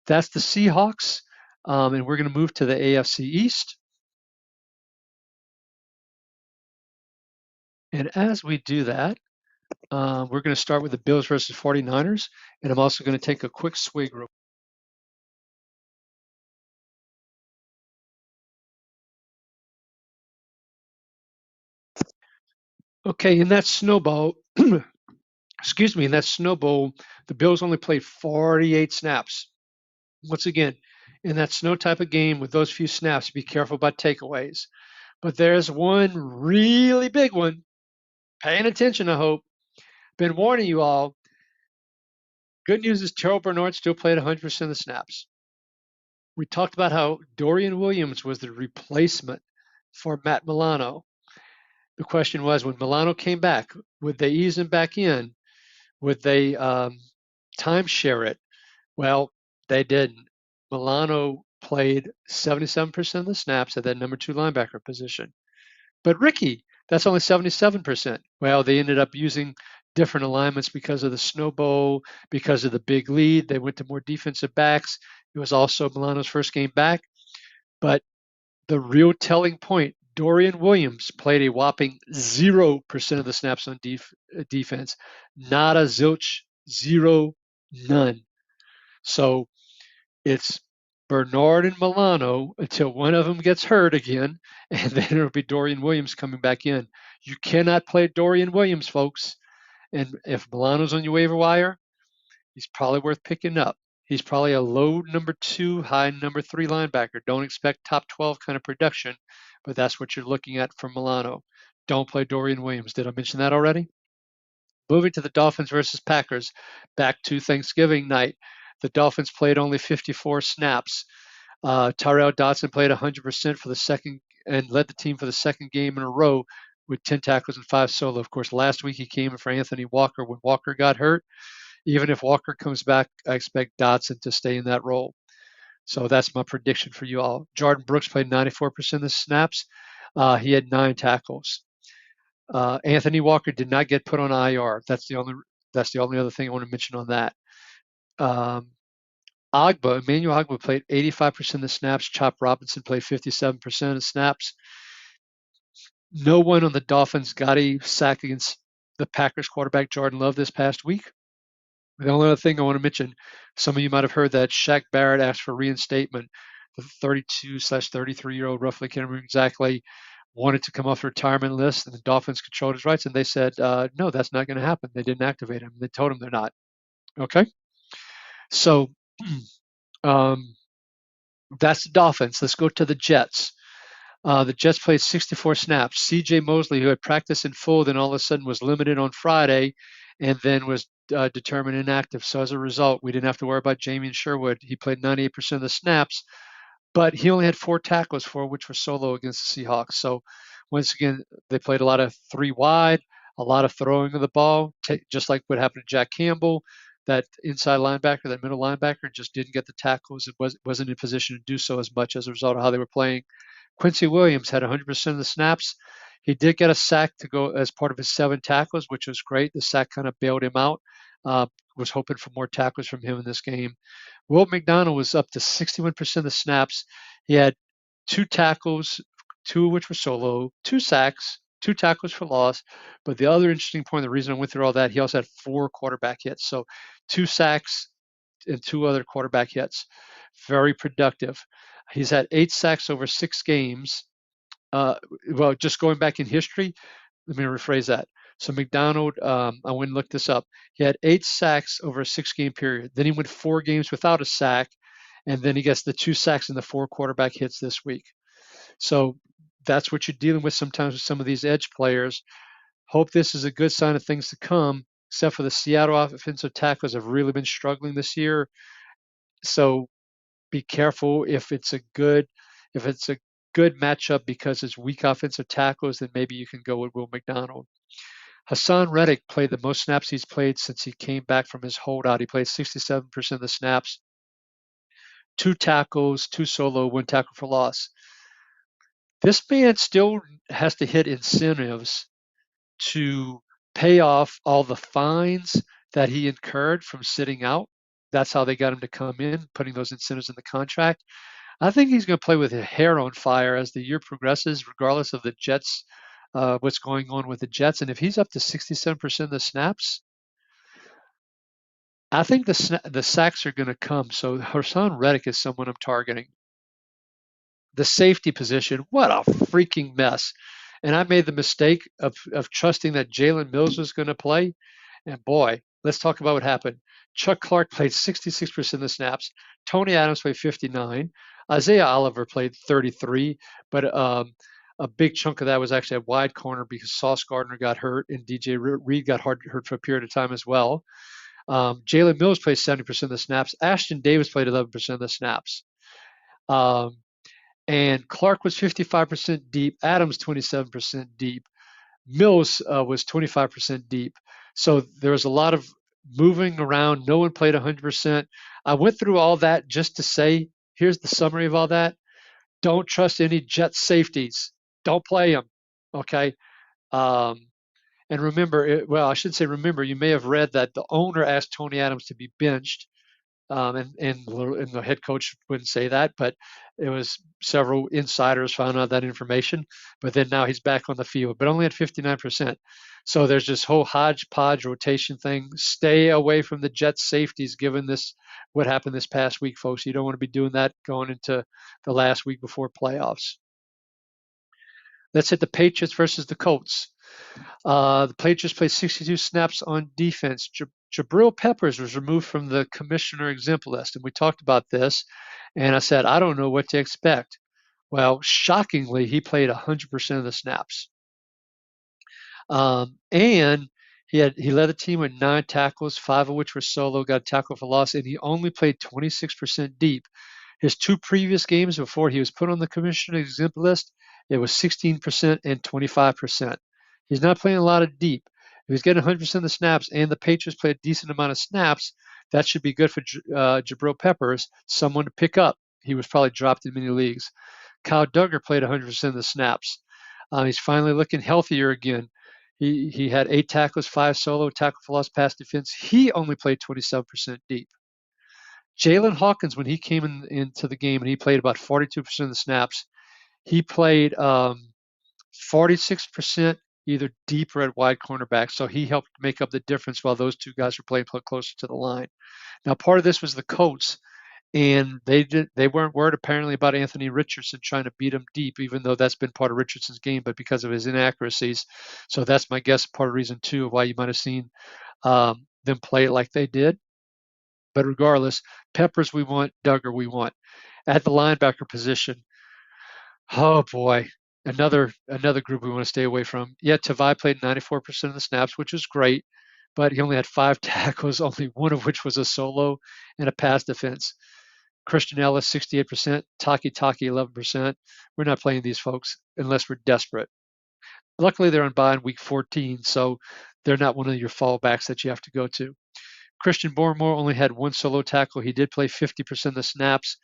that's the Seahawks, and we're going to move to the AFC East. And as we do that, we're going to start with the Bills versus 49ers, and I'm also going to take a quick swig. Okay, in that snowball, excuse me, in that Snow Bowl, the Bills only played 48 snaps. Once again, in that snow type of game with those few snaps, be careful about takeaways. But there's one really big one. Paying attention, I hope. Been warning you all. Good news is Terrell Bernard still played 100% of the snaps. We talked about how Dorian Williams was the replacement for Matt Milano. The question was, when Milano came back, would they ease him back in? Would they timeshare it? Well, they didn't. Milano played 77% of the snaps at that number 2 linebacker position. But Ricky, that's only 77%. Well, they ended up using different alignments because of the Snow Bowl, because of the big lead. They went to more defensive backs. It was also Milano's first game back. But the real telling point, Dorian Williams played a whopping 0% of the snaps on defense. Not a zilch, 0, none. So it's Bernard and Milano until one of them gets hurt again, and then it'll be Dorian Williams coming back in. You cannot play Dorian Williams, folks. And if Milano's on your waiver wire, he's probably worth picking up. He's probably a low number 2, high number 3 linebacker. Don't expect top 12 kind of production, but that's what you're looking at from Milano. Don't play Dorian Williams. Did I mention that already? Moving to the Dolphins versus Packers, back to Thanksgiving night. The Dolphins played only 54 snaps. Tyrell Dodson played 100% for the second and led the team for the second game in a row with 10 tackles and 5 solo. Of course, last week he came in for Anthony Walker when Walker got hurt. Even if Walker comes back, I expect Dodson to stay in that role. So that's my prediction for you all. Jordan Brooks played 94% of the snaps. He had 9 tackles. Anthony Walker did not get put on IR. That's the only That's the only other thing I want to mention on that. Emmanuel Ogba played 85% of the snaps. Chop Robinson played 57% of snaps. No one on the Dolphins got a sack against the Packers quarterback Jordan Love this past week. The only other thing I want to mention, some of you might have heard that Shaq Barrett asked for reinstatement. The 32/33-year-old, roughly, can't remember exactly, wanted to come off the retirement list, and the Dolphins controlled his rights, and they said, no, that's not going to happen. They didn't activate him. They told him they're not. Okay? So that's the Dolphins. Let's go to the Jets. The Jets played 64 snaps. C.J. Mosley, who had practiced in full, then all of a sudden was limited on Friday and then was determined inactive. So as a result, we didn't have to worry about Jamien Sherwood. He played 98% of the snaps, but he only had 4 tackles, 4 which were solo against the Seahawks. So once again, they played a lot of 3 wide, a lot of throwing of the ball, just like what happened to Jack Campbell. That inside linebacker, that middle linebacker, just didn't get the tackles. It wasn't in position to do so as much as a result of how they were playing. Quincy Williams had 100% of the snaps. He did get a sack to go as part of his 7 tackles, which was great. The sack kind of bailed him out. Was hoping for more tackles from him in this game. Will McDonald was up to 61% of the snaps. He had 2 tackles, 2 of which were solo, 2 sacks, 2 tackles for loss. But the other interesting point, the reason I went through all that, he also had 4 quarterback hits. So 2 sacks and 2 other quarterback hits. Very productive. He's had 8 sacks over 6 games. Well, just going back in history, let me rephrase that. So McDonald, I went and looked this up. He had 8 sacks over a 6-game period. Then he went 4 games without a sack, and then he gets the 2 sacks and the 4 quarterback hits this week. So that's what you're dealing with sometimes with some of these edge players. Hope this is a good sign of things to come, except for the Seattle offensive tackles have really been struggling this year. So be careful if it's a good matchup because it's weak offensive tackles, then maybe you can go with Will McDonald. Hassan Reddick played the most snaps he's played since he came back from his holdout. He played 67% of the snaps, 2 tackles, 2 solo, 1 tackle for loss. This man still has to hit incentives to pay off all the fines that he incurred from sitting out. That's how they got him to come in, putting those incentives in the contract. I think he's going to play with his hair on fire as the year progresses, regardless of the Jets, what's going on with the Jets. And if he's up to 67% of the snaps, I think the sacks are going to come. So Hassan Reddick is someone I'm targeting. The safety position, what a freaking mess. And I made the mistake of trusting that Jalen Mills was going to play. And boy, let's talk about what happened. Chuck Clark played 66% of the snaps. Tony Adams played 59. Isaiah Oliver played 33, but a big chunk of that was actually a wide corner because Sauce Gardner got hurt and DJ Reed got hurt for a period of time as well. Jalen Mills played 70% of the snaps. Ashton Davis played 11% of the snaps. And Clark was 55% deep. Adams 27% deep. Mills was 25% deep. So there was a lot of moving around. No one played 100%. I went through all that just to say, here's the summary of all that. Don't trust any Jet safeties. Don't play them. Okay. And remember, I should say remember, you may have read that the owner asked Tony Adams to be benched. And the head coach wouldn't say that, but it was several insiders found out that information. But then now he's back on the field, but only at 59%. So there's this whole hodgepodge rotation thing. Stay away from the Jets safeties, given what happened this past week, folks. You don't want to be doing that going into the last week before playoffs. Let's hit the Patriots versus the Colts. The Patriots played 62 snaps on defense. Jabril Peppers was removed from the commissioner exempt list, and we talked about this. And I said, I don't know what to expect. Well, shockingly, he played 100% of the snaps, and he led the team with 9 tackles, 5 of which were solo. Got a tackle for loss, and he only played 26% deep. His 2 previous games before he was put on the commissioner exempt list, it was 16% and 25%. He's not playing a lot of deep. If he's getting 100% of the snaps and the Patriots play a decent amount of snaps, that should be good for Jabril Peppers, someone to pick up. He was probably dropped in many leagues. Kyle Duggar played 100% of the snaps. He's finally looking healthier again. He had 8 tackles, 5 solo, tackle for loss, pass defense. He only played 27% deep. Jalen Hawkins, when he came into the game and he played about 42% of the snaps, he played 46% either deep or at wide cornerback. So he helped make up the difference while those two guys were playing closer to the line. Now, part of this was the Colts, and they weren't worried apparently about Anthony Richardson trying to beat him deep, even though that's been part of Richardson's game, but because of his inaccuracies. So that's my guess, part of the reason too of why you might have seen them play it like they did. But regardless, Peppers we want, Duggar we want. At the linebacker position, oh boy, another group we want to stay away from. Yeah, Tavai played 94% of the snaps, which was great, but he only had 5 tackles, only one of which was a solo and a pass defense. Christian Ellis, 68%, Taki, 11%. We're not playing these folks unless we're desperate. Luckily, they're on bye in week 14, so they're not one of your fallbacks that you have to go to. Christian Barmore only had 1 solo tackle. He did play 50% of the snaps.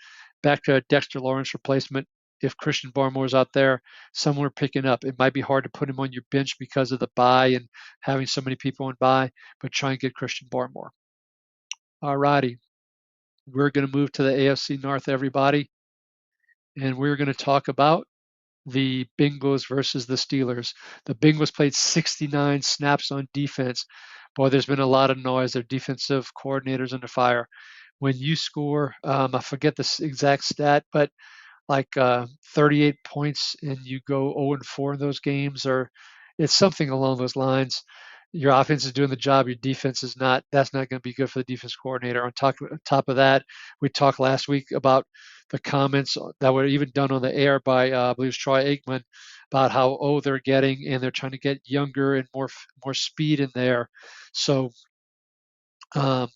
Back to Dexter Lawrence replacement. If Christian Barmore's out there, someone picking up. It might be hard to put him on your bench because of the bye and having so many people on bye, but try and get Christian Barmore. All righty. We're going to move to the AFC North, everybody, and we're going to talk about the Bengals versus the Steelers. The Bengals played 69 snaps on defense. Boy, there's been a lot of noise. Their defensive coordinators under fire. When you score, I forget the exact stat, but like 38 points and you go 0-4 in those games, or it's something along those lines. Your offense is doing the job. Your defense is not. That's not going to be good for the defense coordinator. On top of that, we talked last week about the comments that were even done on the air by, I believe it was Troy Aikman, about how old they're getting and they're trying to get younger and more speed in there. So, got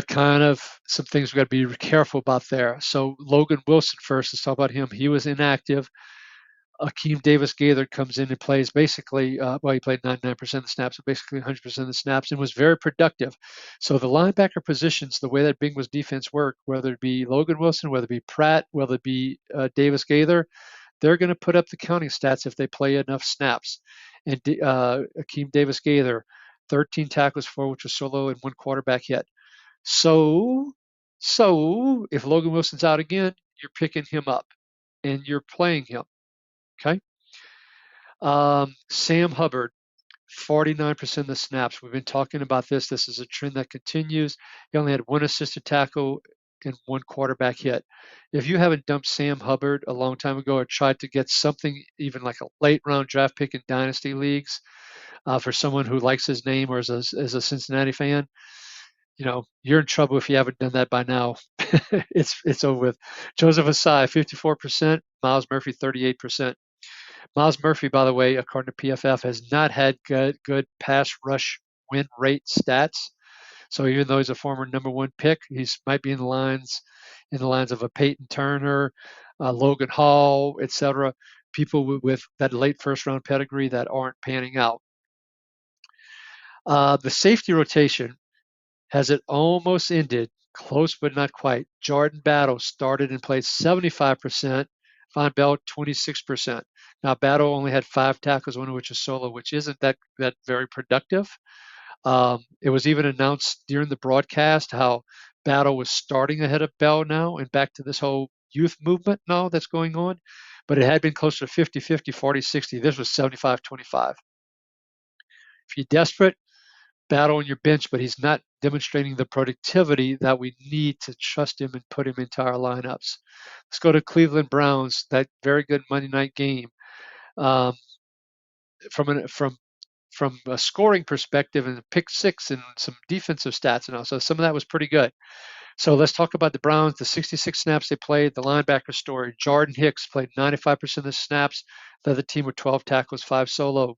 kind of some things we got to be careful about there. So Logan Wilson first. Let's talk about him. He was inactive. Akeem Davis-Gaither comes in and plays basically, he played 99% of the snaps, so basically 100% of the snaps, and was very productive. So the linebacker positions, the way that Bengals defense worked, whether it be Logan Wilson, whether it be Pratt, whether it be Davis-Gaither, they're going to put up the counting stats if they play enough snaps. And Akeem Davis-Gaither, 13 tackles, 4 which was solo, and 1 quarterback hit. So if Logan Wilson's out again, you're picking him up and you're playing him. Okay. Sam Hubbard, 49% of the snaps. We've been talking about this. This is a trend that continues. He only had 1 assisted tackle and 1 quarterback hit. If you haven't dumped Sam Hubbard a long time ago or tried to get something, even like a late round draft pick in dynasty leagues, for someone who likes his name or is a Cincinnati fan, you're in trouble if you haven't done that by now. It's over with. Joseph Asai, 54%. Miles Murphy, 38%. Miles Murphy, by the way, according to PFF, has not had good pass rush win rate stats. So even though he's a former number 1 pick, he might be in the lines of a Peyton Turner, Logan Hall, etc. People with that late first round pedigree that aren't panning out. The safety rotation has it almost ended, close but not quite. Jordan Battle started and played 75%. Von Bell, 26%. Now, Battle only had 5 tackles, 1 of which is solo, which isn't that very productive. It was even announced during the broadcast how Battle was starting ahead of Bell now, and back to this whole youth movement now that's going on. But it had been closer to 50-50, 40-60. This was 75-25. If you're desperate, Battle on your bench, but he's not demonstrating the productivity that we need to trust him and put him into our lineups. Let's go to Cleveland Browns, that very good Monday night game. From a scoring perspective and a pick 6 and some defensive stats and all, so some of that was pretty good. So let's talk about the Browns, the 66 snaps they played, the linebacker story. Jordan Hicks played 95% of the snaps. The other team with 12 tackles, 5 solo.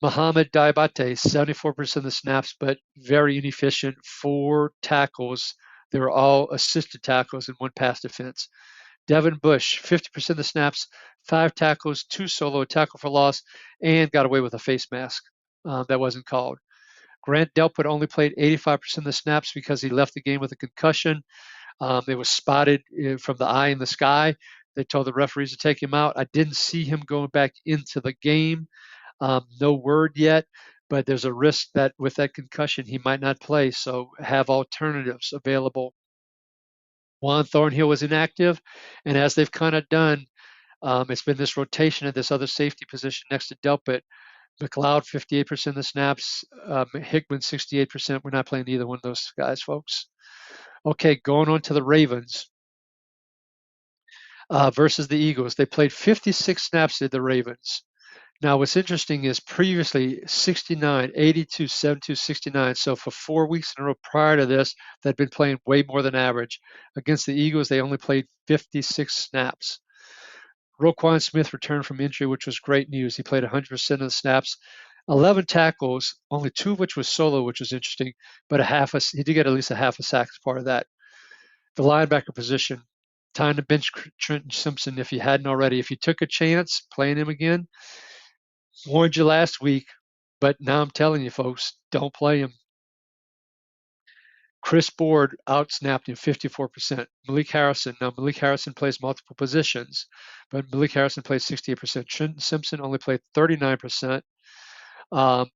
Mohamed Diabate, 74% of the snaps, but very inefficient. 4 tackles. They were all assisted tackles and 1 pass defense. Devin Bush, 50% of the snaps, 5 tackles, 2 solo, a tackle for loss, and got away with a face mask. That wasn't called. Grant Delpit only played 85% of the snaps because he left the game with a concussion. It was spotted from the eye in the sky. They told the referees to take him out. I didn't see him going back into the game. No word yet, but there's a risk that with that concussion, he might not play. So have alternatives available. Juan Thornhill was inactive, and as they've kind of done, it's been this rotation at this other safety position next to Delpit. McLeod, 58% of the snaps. Hickman, 68%. We're not playing either one of those guys, folks. Okay, going on to the Ravens versus the Eagles. They played 56 snaps at the Ravens. Now, what's interesting is previously 69, 82, 72, 69. So for 4 weeks in a row prior to this, they'd been playing way more than average. Against the Eagles, they only played 56 snaps. Roquan Smith returned from injury, which was great news. He played 100% of the snaps, 11 tackles, only 2 of which was solo, which was interesting, but he did get at least a half a sack as part of that. The linebacker position, time to bench Trenton Simpson if you hadn't already. If you took a chance playing him again, warned you last week, but now I'm telling you, folks, don't play him. Chris Board outsnapped him 54%. Malik Harrison plays multiple positions, but Malik Harrison plays 68%. Trenton Simpson only played 39%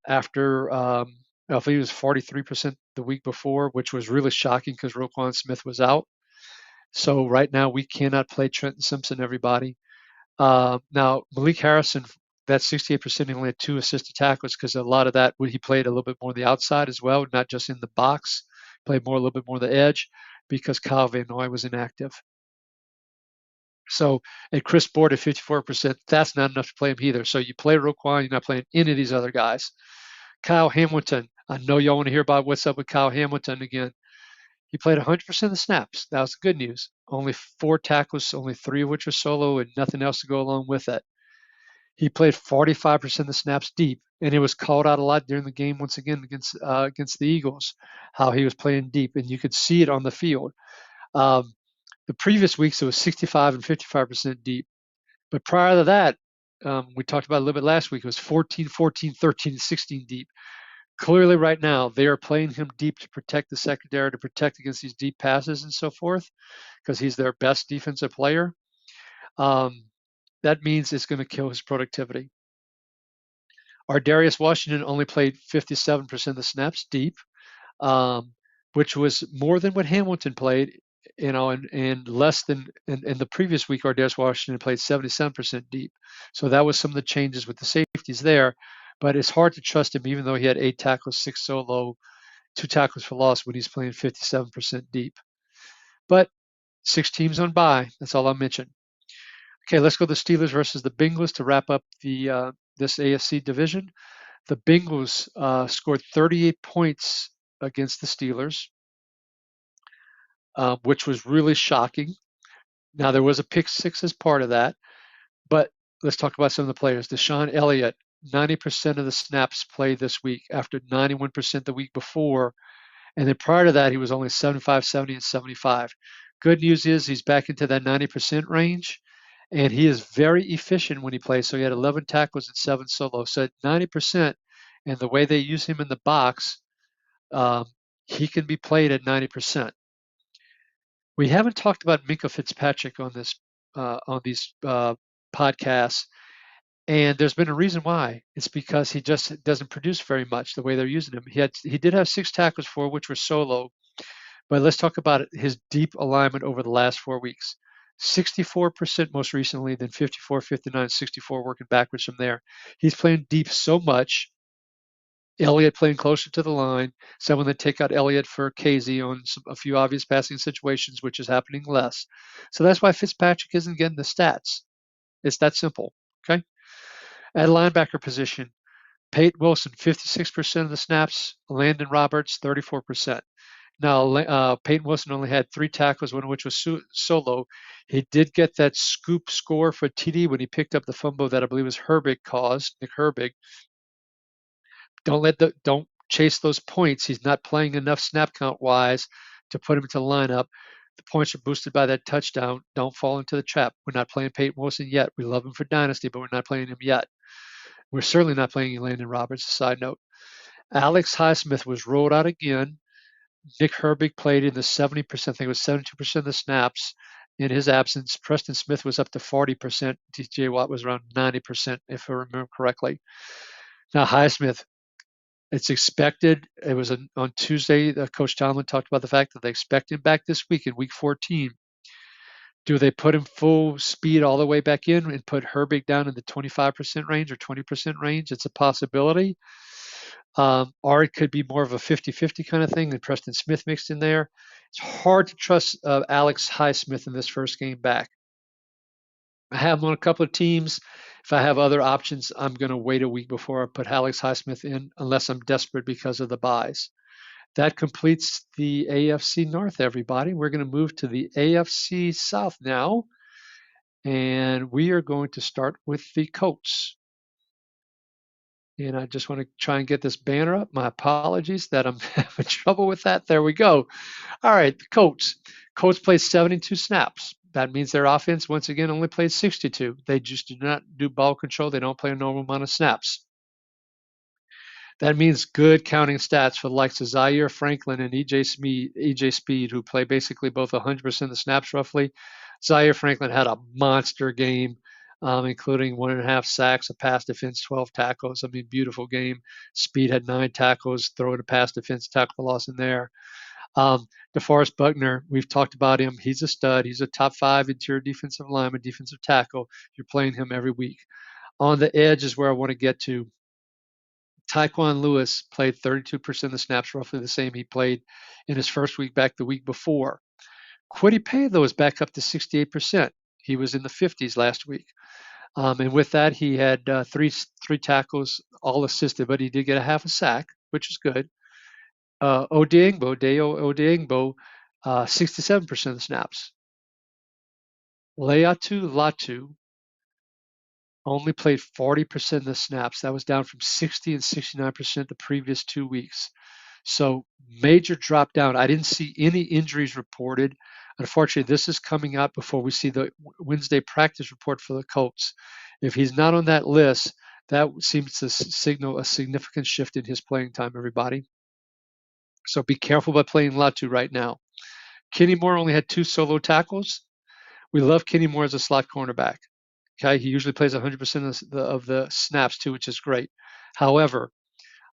after I think he was 43% the week before, which was really shocking because Roquan Smith was out. So right now we cannot play Trenton Simpson, everybody. Now, Malik Harrison, that 68%, he only had 2 assisted tackles because a lot of that, he played a little bit more on the outside as well, not just in the box. Played more a little bit more the edge because Kyle Van Noy was inactive. So, and Chris Board at 54%, that's not enough to play him either. So you play Roquan, you're not playing any of these other guys. Kyle Hamilton, I know y'all want to hear about what's up with Kyle Hamilton again. He played 100% of the snaps. That was the good news. Only 4 tackles, only 3 of which were solo, and nothing else to go along with it. He played 45% of the snaps deep, and it was called out a lot during the game once again against the Eagles, how he was playing deep, and you could see it on the field. The previous weeks it was 65 and 55% deep, but prior to that, we talked about it a little bit last week. It was 14, 14, 13, and 16 deep. Clearly, right now they are playing him deep to protect the secondary, to protect against these deep passes and so forth, because he's their best defensive player. That means it's going to kill his productivity. Darius Washington only played 57% of the snaps deep, which was more than what Hamilton played, and less than in the previous week. Darius Washington played 77% deep. So that was some of the changes with the safeties there. But it's hard to trust him, even though he had 8 tackles, 6 solo, 2 tackles for loss when he's playing 57% deep. But 6 teams on bye. That's all I'll mention. Okay, let's go to the Steelers versus the Bengals to wrap up the this AFC division. The Bengals scored 38 points against the Steelers, which was really shocking. Now, there was a pick 6 as part of that, but let's talk about some of the players. Deshaun Elliott, 90% of the snaps played this week after 91% the week before. And then prior to that, he was only 75, 70, and 75. Good news is he's back into that 90% range. And he is very efficient when he plays. So he had 11 tackles and 7 solos. So at 90%, and the way they use him in the box, he can be played at 90%. We haven't talked about Minkah Fitzpatrick on these podcasts, and there's been a reason why. It's because he just doesn't produce very much the way they're using him. He did have 6 tackles, 4 which were solo. But let's talk about his deep alignment over the last 4 weeks. 64% most recently, then 54, 59, 64, working backwards from there. He's playing deep so much. Elliott playing closer to the line. Someone that take out Elliott for Casey on a few obvious passing situations, which is happening less. So that's why Fitzpatrick isn't getting the stats. It's that simple. Okay. At linebacker position, Peyton Wilson, 56% of the snaps. Landon Roberts, 34%. Now, Peyton Wilson only had 3 tackles, one of which was solo. He did get that scoop score for TD when he picked up the fumble that I believe was Herbig caused, Nick Herbig. Don't chase those points. He's not playing enough snap count wise to put him into the lineup. The points are boosted by that touchdown. Don't fall into the trap. We're not playing Peyton Wilson yet. We love him for Dynasty, but we're not playing him yet. We're certainly not playing Landon Roberts, a side note. Alex Highsmith was rolled out again. Nick Herbig played in the 70%, I think it was 72% of the snaps in his absence. Preston Smith was up to 40%. DJ Watt was around 90%, if I remember correctly. Now, Highsmith, it's expected. It was on Tuesday. Coach Tomlin talked about the fact that they expect him back this week in Week 14. Do they put him full speed all the way back in and put Herbig down in the 25% range or 20% range? It's a possibility. Or it could be more of a 50-50 kind of thing, and Preston Smith mixed in there. It's hard to trust Alex Highsmith in this first game back. I have him on a couple of teams. If I have other options, I'm going to wait a week before I put Alex Highsmith in, unless I'm desperate because of the buys. That completes the AFC North, everybody. We're going to move to the AFC South now, and we are going to start with the Colts. And I just want to try and get this banner up. My apologies that I'm having trouble with that. There we go. All right, the Colts. Colts played 72 snaps. That means their offense, once again, only played 62. They just do not do ball control. They don't play a normal amount of snaps. That means good counting stats for the likes of Zaire Franklin and EJ Speed, who play basically both 100% of the snaps roughly. Zaire Franklin had a monster game, including 1.5 sacks, a pass defense, 12 tackles. I mean, beautiful game. Speed had 9 tackles, throwing a pass defense, tackle loss in there. DeForest Buckner, we've talked about him. He's a stud. He's a top 5 interior defensive lineman, defensive tackle. You're playing him every week. On the edge is where I want to get to. Tyquan Lewis played 32% of the snaps, roughly the same he played in his first week back the week before. Kwity Paye, though, is back up to 68%. He was in the 50s last week. And with that, he had three tackles, all assisted, but he did get a half a sack, which is good. Dayo Odiengbo, 67% of the snaps. Leatu Latu only played 40% of the snaps. That was down from 60 and 69% the previous 2 weeks. So major drop down. I didn't see any injuries reported. Unfortunately, this is coming out before we see the Wednesday practice report for the Colts. If he's not on that list, that seems to signal a significant shift in his playing time, everybody. So be careful about playing Latu right now. Kenny Moore only had 2 solo tackles. We love Kenny Moore as a slot cornerback. Okay, he usually plays 100% of the snaps too, which is great. However,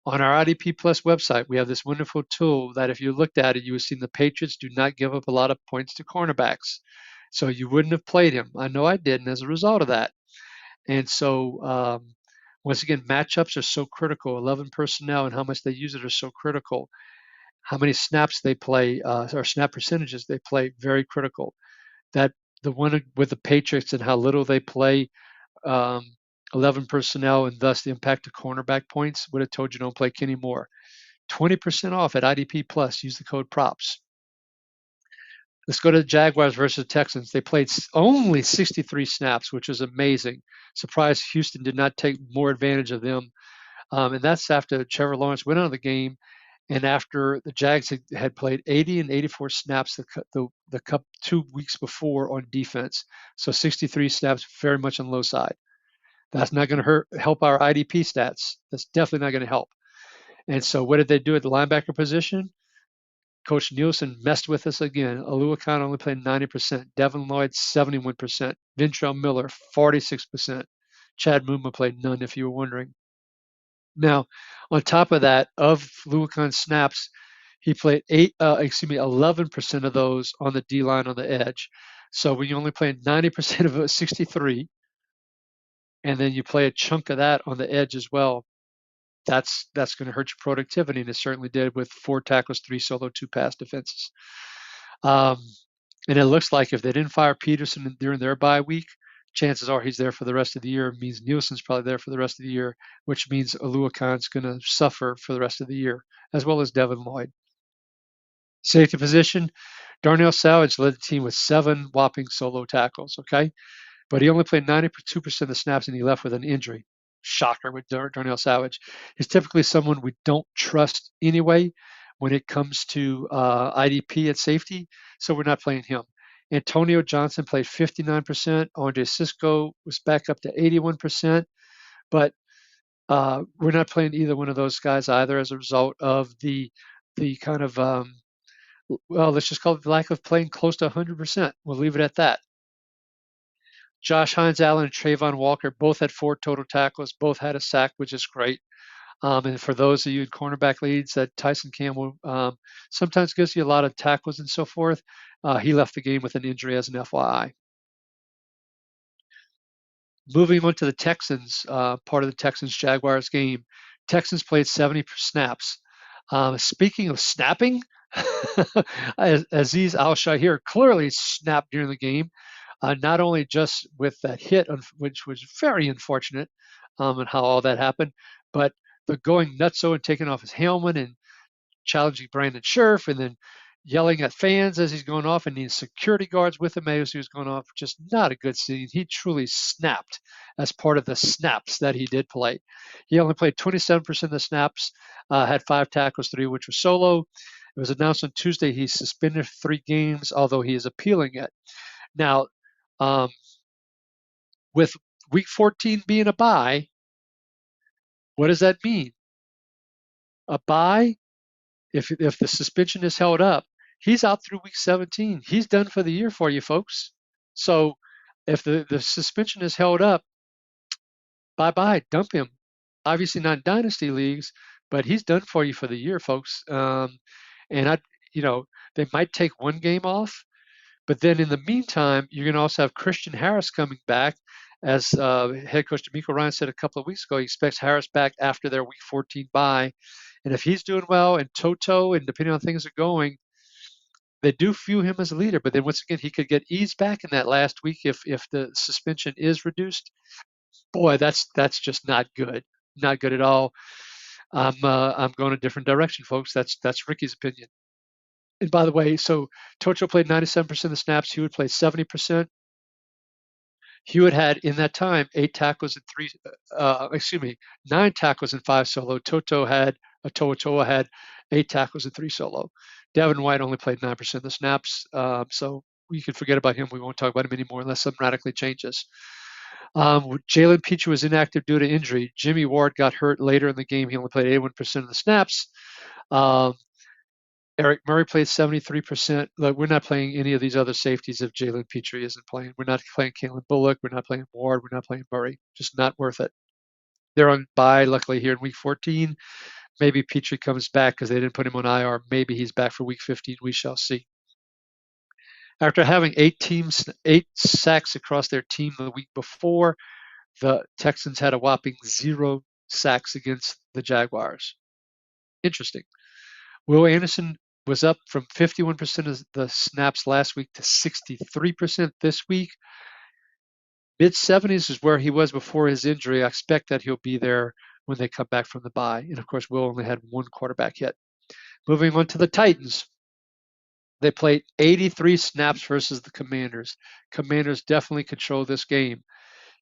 on our IDP Plus website, we have this wonderful tool that if you looked at it, you would see the Patriots do not give up a lot of points to cornerbacks. So you wouldn't have played him. I know I didn't as a result of that. And so, once again, matchups are so critical. 11 personnel and how much they use it are so critical. How many snaps they play, or snap percentages they play, very critical. That the one with the Patriots and how little they play 11 personnel and thus the impact of cornerback points would have told you don't play Kenny Moore. 20% off at IDP Plus. Use the code PROPS. Let's go to the Jaguars versus Texans. They played only 63 snaps, which is amazing. Surprised Houston did not take more advantage of them. And that's after Trevor Lawrence went out of the game and after the Jags had played 80 and 84 snaps the 2 weeks before on defense. So 63 snaps, very much on the low side. That's not going to help our IDP stats. That's definitely not going to help. And so what did they do at the linebacker position? Coach Nielsen messed with us again. Oluokun only played 90%. Devin Lloyd, 71%. Ventrell Miller, 46%. Chad Muma played none, if you were wondering. Now, on top of that, of Oluokun's snaps, he played 11% of those on the D-line on the edge. So when you only play 90% of a 63, and then you play a chunk of that on the edge as well, that's going to hurt your productivity, and it certainly did with 4 tackles, 3 solo, 2 pass defenses. And it looks like if they didn't fire Peterson during their bye week, chances are he's there for the rest of the year. It means Nielsen's probably there for the rest of the year, which means Oluokun's going to suffer for the rest of the year, as well as Devin Lloyd. Safety position, Darnell Savage led the team with 7 whopping solo tackles, okay? But he only played 92% of the snaps, and he left with an injury. Shocker with Darnell Savage. He's typically someone we don't trust anyway when it comes to IDP at safety, so we're not playing him. Antonio Johnson played 59%. Andre Cisco was back up to 81%, but we're not playing either one of those guys either as a result of the kind of, let's just call it the lack of playing close to 100%. We'll leave it at that. Josh Hines Allen and Trayvon Walker both had 4 total tackles, both had a sack, which is great. And for those of you in cornerback leads, that Tyson Campbell sometimes gives you a lot of tackles and so forth. He left the game with an injury as an FYI. Moving on to the Texans, part of the Texans-Jaguars game. Texans played 70 snaps. Speaking of snapping, Aziz Al-Shahir clearly snapped during the game, not only just with that hit, which was very unfortunate, and how all that happened, but the going nutso and taking off his helmet and challenging Brandon Scherf and then yelling at fans as he's going off and the security guards with him as he was going off. Just not a good scene. He truly snapped as part of the snaps that he did play. He only played 27% of the snaps, had 5 tackles, 3 which were solo. It was announced on Tuesday he's suspended 3 games, although he is appealing it. Now, with week 14 being a bye, what does that mean? A bye, if the suspension is held up, he's out through week 17. He's done for the year for you, folks. So if the suspension is held up, bye-bye, dump him. Obviously not in dynasty leagues, but he's done for you for the year, folks. And they might take 1 game off, but then in the meantime, you're going to also have Christian Harris coming back. As head coach D'Amico Ryan said a couple of weeks ago, he expects Harris back after their week 14 bye. And if he's doing well and Toto, and depending on how things are going, they do view him as a leader. But then once again, he could get eased back in that last week if the suspension is reduced. Boy, that's just not good. Not good at all. I'm going a different direction, folks. That's Ricky's opinion. And by the way, so Toto played 97% of the snaps. Hewitt played 70%. Hewitt had in that time 9 tackles and 5 solo. Toa had 8 tackles and 3 solo. Devin White only played 9% of the snaps, so we can forget about him. We won't talk about him anymore unless something radically changes. Jalen Petrie was inactive due to injury. Jimmy Ward got hurt later in the game. He only played 81% of the snaps. Eric Murray played 73%. Look, we're not playing any of these other safeties if Jalen Petrie isn't playing. We're not playing Kalen Bullock. We're not playing Ward. We're not playing Murray. Just not worth it. They're on bye, luckily, here in week 14. Maybe Petrie comes back because they didn't put him on IR. Maybe he's back for week 15. We shall see. After having 8 sacks across their team the week before, the Texans had a whopping 0 sacks against the Jaguars. Interesting. Will Anderson was up from 51% of the snaps last week to 63% this week. Mid-70s is where he was before his injury. I expect that he'll be there when they come back from the bye. And of course, Will only had 1 quarterback hit. Moving on to the Titans. They played 83 snaps versus the Commanders. Commanders definitely control this game.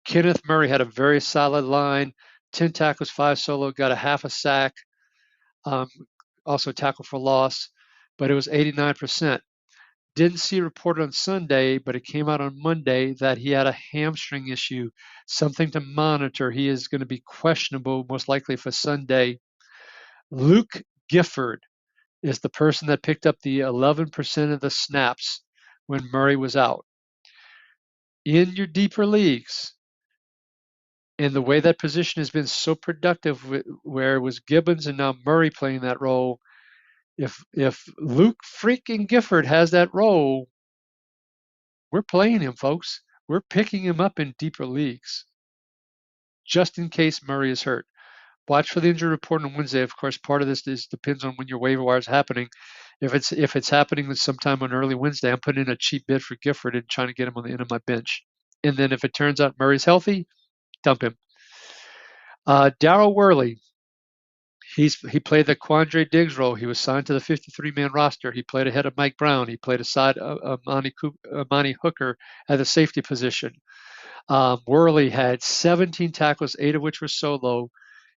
Kenneth Murray had a very solid line, 10 tackles, 5 solo, got a half a sack, also tackle for loss, but it was 89%. Didn't see reported on Sunday, but it came out on Monday that he had a hamstring issue, something to monitor. He is going to be questionable, most likely for Sunday. Luke Gifford is the person that picked up the 11% of the snaps when Murray was out. In your deeper leagues, and the way that position has been so productive, where it was Gibbons and now Murray playing that role, if Luke freaking Gifford has that role, we're playing him, folks. We're picking him up in deeper leagues, just in case Murray is hurt. Watch for the injury report on Wednesday. Of course, part of this depends on when your waiver wire is happening. If it's happening sometime on early Wednesday, I'm putting in a cheap bid for Gifford and trying to get him on the end of my bench. And then if it turns out Murray's healthy, dump him. Darryl Worley, he played the Quandre Diggs role. He was signed to the 53-man roster. He played ahead of Mike Brown. He played aside Amani Hooker at the safety position. Worley had 17 tackles, 8 of which were solo.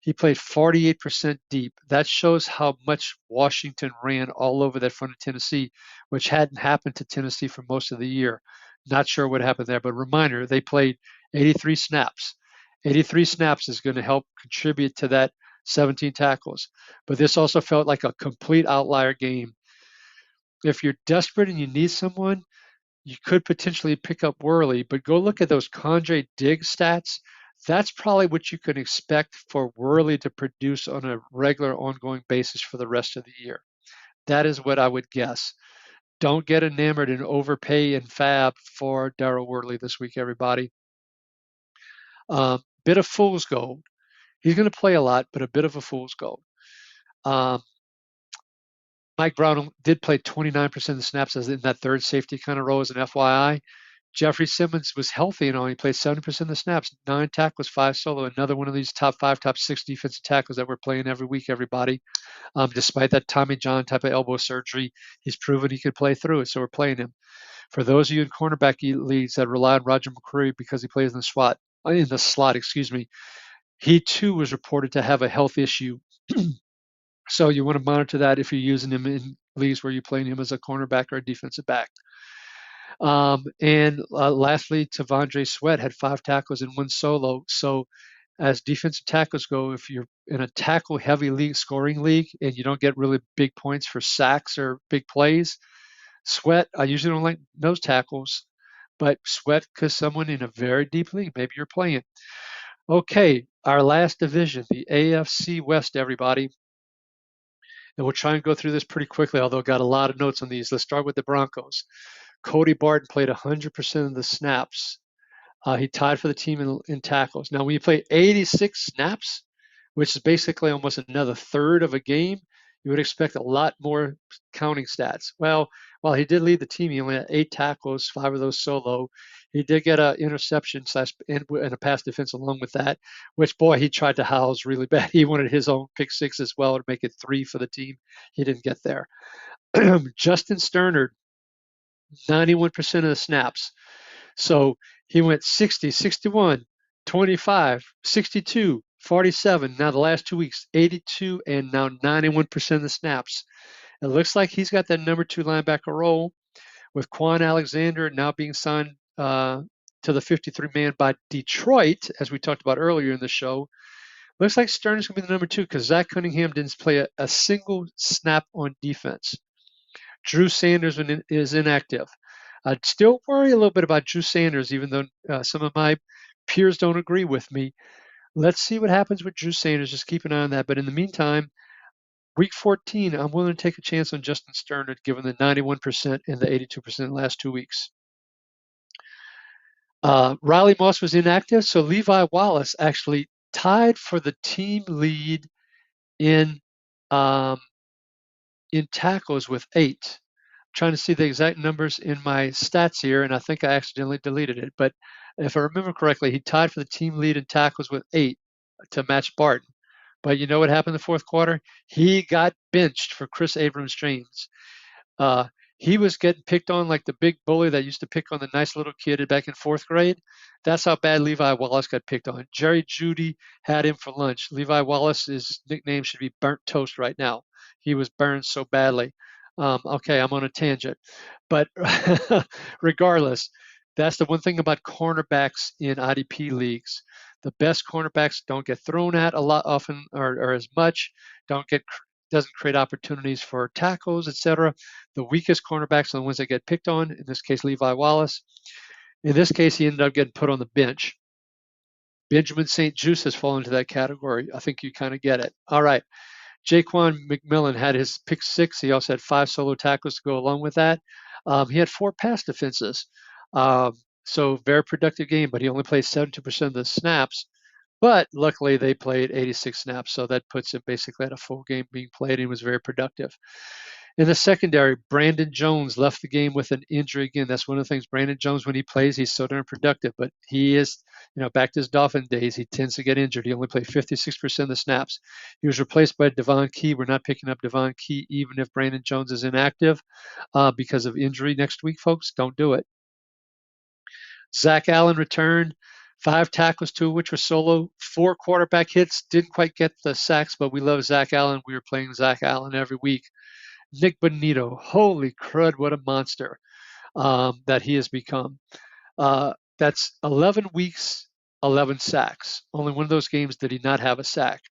He played 48% deep. That shows how much Washington ran all over that front of Tennessee, which hadn't happened to Tennessee for most of the year. Not sure what happened there, but reminder, they played 83 snaps. 83 snaps is going to help contribute to that 17 tackles. But this also felt like a complete outlier game. If you're desperate and you need someone, you could potentially pick up Worley, but go look at those Quandre Diggs stats. That's probably what you can expect for Worley to produce on a regular, ongoing basis for the rest of the year. That is what I would guess. Don't get enamored and overpay and fab for Darryl Worley this week, everybody. Bit of fool's gold. He's going to play a lot, but a bit of a fool's gold. Um, Mike Brown did play 29% of the snaps as in that third safety kind of role as an FYI. Jeffrey Simmons was healthy and only played 70% of the snaps, 9 tackles, 5 solo. Another one of these top 5, top 6 defensive tackles that we're playing every week, everybody. Despite that Tommy John type of elbow surgery, he's proven he could play through it, so we're playing him. For those of you in cornerback leagues that rely on Roger McCreary because he plays in the slot, he too was reported to have a health issue. So you want to monitor that if you're using him in leagues where you're playing him as a cornerback or a defensive back. And lastly, Tavondre Sweat had 5 tackles and 1 solo. So as defensive tackles go, if you're in a tackle-heavy league, scoring league, and you don't get really big points for sacks or big plays, Sweat, I usually don't like nose tackles, but Sweat, because someone in a very deep league, maybe you're playing. Okay, our last division, the AFC West, everybody. And we'll try and go through this pretty quickly, although I've got a lot of notes on these. Let's start with the Broncos. Cody Barton played 100% of the snaps. He tied for the team in tackles. Now, when you play 86 snaps, which is basically almost another third of a game, you would expect a lot more counting stats. Well, while he did lead the team, he only had 8 tackles, 5 of those solo. He did get an interception and a pass defense along with that, which, boy, he tried to house really bad. He wanted his own pick 6 as well to make it 3 for the team. He didn't get there. Justin Sternard, 91% of the snaps. So he went 60, 61, 25, 62, 47. Now the last 2 weeks, 82 and now 91% of the snaps. It looks like he's got that number 2 linebacker role with Quan Alexander now being signed to the 53-man by Detroit, as we talked about earlier in the show. Looks like Stern is going to be the number 2 because Zach Cunningham didn't play a single snap on defense. Drew Sanders is inactive. I'd still worry a little bit about Drew Sanders, even though some of my peers don't agree with me. Let's see what happens with Drew Sanders. Just keep an eye on that. But in the meantime, week 14, I'm willing to take a chance on Justin Sternard, given the 91% and the 82% in the last 2 weeks. Riley Moss was inactive, so Levi Wallace actually tied for the team lead in tackles with 8. Trying to see the exact numbers in my stats here, and I think I accidentally deleted it. But if I remember correctly, he tied for the team lead in tackles with 8 to match Barton. But you know what happened in the fourth quarter? He got benched for Chris Abrams-James. He was getting picked on like the big bully that used to pick on the nice little kid back in 4th grade. That's how bad Levi Wallace got picked on. Jerry Jeudy had him for lunch. Levi Wallace's nickname should be Burnt Toast right now. He was burned so badly. Okay, I'm on a tangent. But regardless, that's the one thing about cornerbacks in IDP leagues. The best cornerbacks don't get thrown at a lot often or as much, doesn't create opportunities for tackles, etc. The weakest cornerbacks are the ones that get picked on, in this case, Levi Wallace. In this case, he ended up getting put on the bench. Benjamin St. Juste has fallen into that category. I think you kind of get it. All right. Jaquan McMillan had his pick 6. He also had 5 solo tackles to go along with that. He had 4 pass defenses. So very productive game, but he only played 72% of the snaps. But luckily, they played 86 snaps, so that puts him basically at a full game being played, and he was very productive. In the secondary, Brandon Jones left the game with an injury again. That's one of the things. Brandon Jones, when he plays, he's so darn productive, but he is, back to his Dolphin days, he tends to get injured. He only played 56% of the snaps. He was replaced by Devon Key. We're not picking up Devon Key even if Brandon Jones is inactive because of injury next week, folks. Don't do it. Zach Allen returned. 5 tackles, 2 of which were solo. 4 quarterback hits. Didn't quite get the sacks, but we love Zach Allen. We were playing Zach Allen every week. Nick Bonito, holy crud, what a monster that he has become. That's 11 weeks, 11 sacks. Only one of those games did he not have a sack.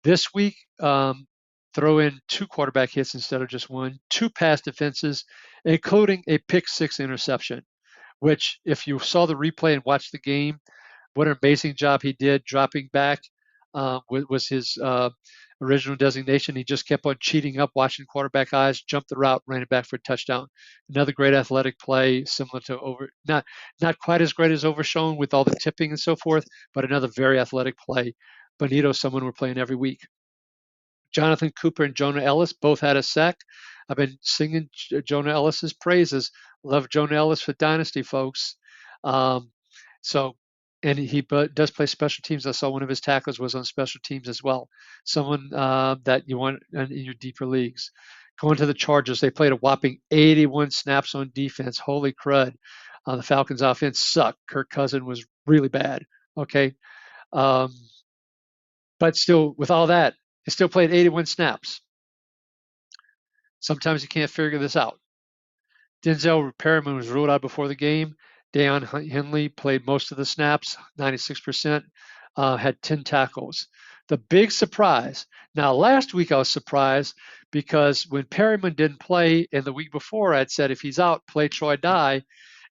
This week, throw in 2 quarterback hits instead of just 1, 2 pass defenses, including a pick 6 interception, which if you saw the replay and watched the game, what an amazing job he did dropping back. Was his original designation. He just kept on cheating up, watching quarterback eyes, jumped the route, ran it back for a touchdown. Another great athletic play, similar to not quite as great as Overshown with all the tipping and so forth, but another very athletic play. Bonito, someone we're playing every week. Jonathan Cooper and Jonah Ellis both had a sack. I've been singing Jonah Ellis's praises. Love Jonah Ellis for Dynasty, folks. Um, so, and he does play special teams. I saw one of his tackles was on special teams as well. Someone that you want in your deeper leagues. Going to the Chargers, they played a whopping 81 snaps on defense. Holy crud. The Falcons offense sucked. Kirk Cousins was really bad. Okay. Um, but still, with all that, they still played 81 snaps. Sometimes you can't figure this out. Denzel Perryman was ruled out before the game. Deion Henley played most of the snaps, 96%, had 10 tackles. The big surprise. Now, last week I was surprised because when Perryman didn't play, and the week before I'd said if he's out, play Troy Dye.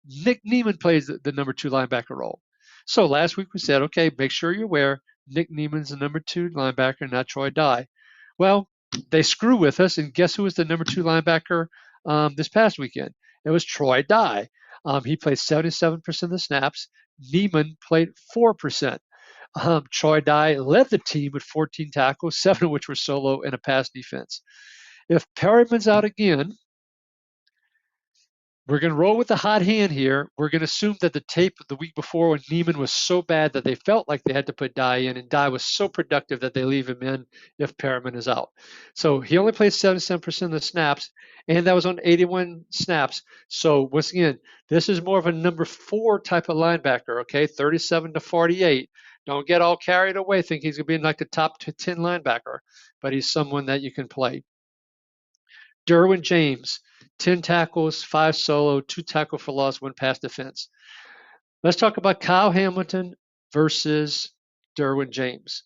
Nick Neiman plays the number 2 linebacker role. So last week we said, okay, make sure you're aware Nick Neiman's the number 2 linebacker, not Troy Dye. Well, they screw with us, and guess who was the number 2 linebacker this past weekend? It was Troy Dye. He played 77% of the snaps. Neiman played 4%. Troy Dye led the team with 14 tackles, 7 of which were solo and a pass defense. If Perryman's out again, we're going to roll with the hot hand here. We're going to assume that the tape the week before when Neiman was so bad that they felt like they had to put Dye in, and Dye was so productive that they leave him in if Perriman is out. So he only played 77% of the snaps, and that was on 81 snaps. So once again, this is more of a number 4 type of linebacker, okay, 37 to 48. Don't get all carried away thinking he's going to be like a top 10 linebacker, but he's someone that you can play. Derwin James, 10 tackles, 5 solo, 2 tackle for loss, 1 pass defense. Let's talk about Kyle Hamilton versus Derwin James.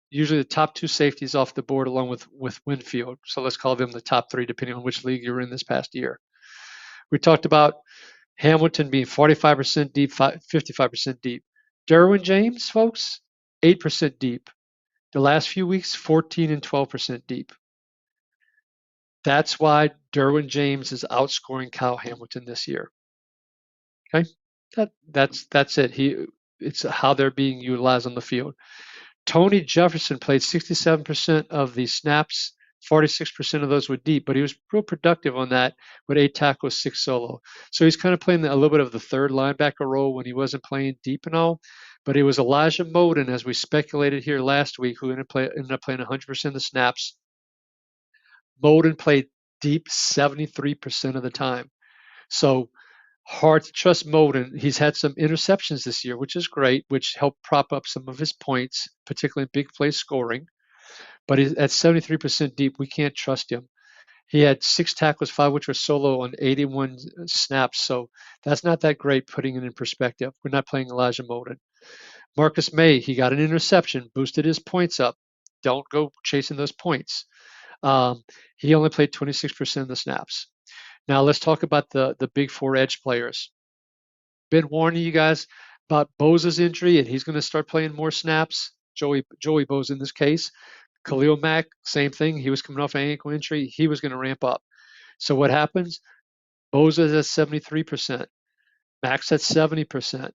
Usually the top 2 safeties off the board along with Winfield. So let's call them the top 3 depending on which league you're in this past year. We talked about Hamilton being 45% deep, 55% deep. Derwin James, folks, 8% deep. The last few weeks, 14 and 12% deep. That's why Derwin James is outscoring Kyle Hamilton this year. Okay, that's it. It's how they're being utilized on the field. Tony Jefferson played 67% of the snaps, 46% of those were deep, but he was real productive on that with 8 tackles, 6 solo. So he's kind of playing a little bit of the third linebacker role when he wasn't playing deep and all. But it was Elijah Moden, as we speculated here last week, who ended up playing 100% of the snaps. Moden played deep 73% of the time. So hard to trust Moden. He's had some interceptions this year, which is great, which helped prop up some of his points, particularly in big play scoring. But at 73% deep, we can't trust him. He had 6 tackles, 5 which were solo on 81 snaps. So that's not that great putting it in perspective. We're not playing Elijah Moden. Marcus May, he got an interception, boosted his points up. Don't go chasing those points. He only played 26% of the snaps. Now let's talk about the big 4 edge players. Been warning you guys about Bosa's injury, and he's going to start playing more snaps. Joey Bosa in this case. Khalil Mack, same thing. He was coming off an ankle injury. He was going to ramp up. So what happens? Bosa's at 73%. Mack's at 70%.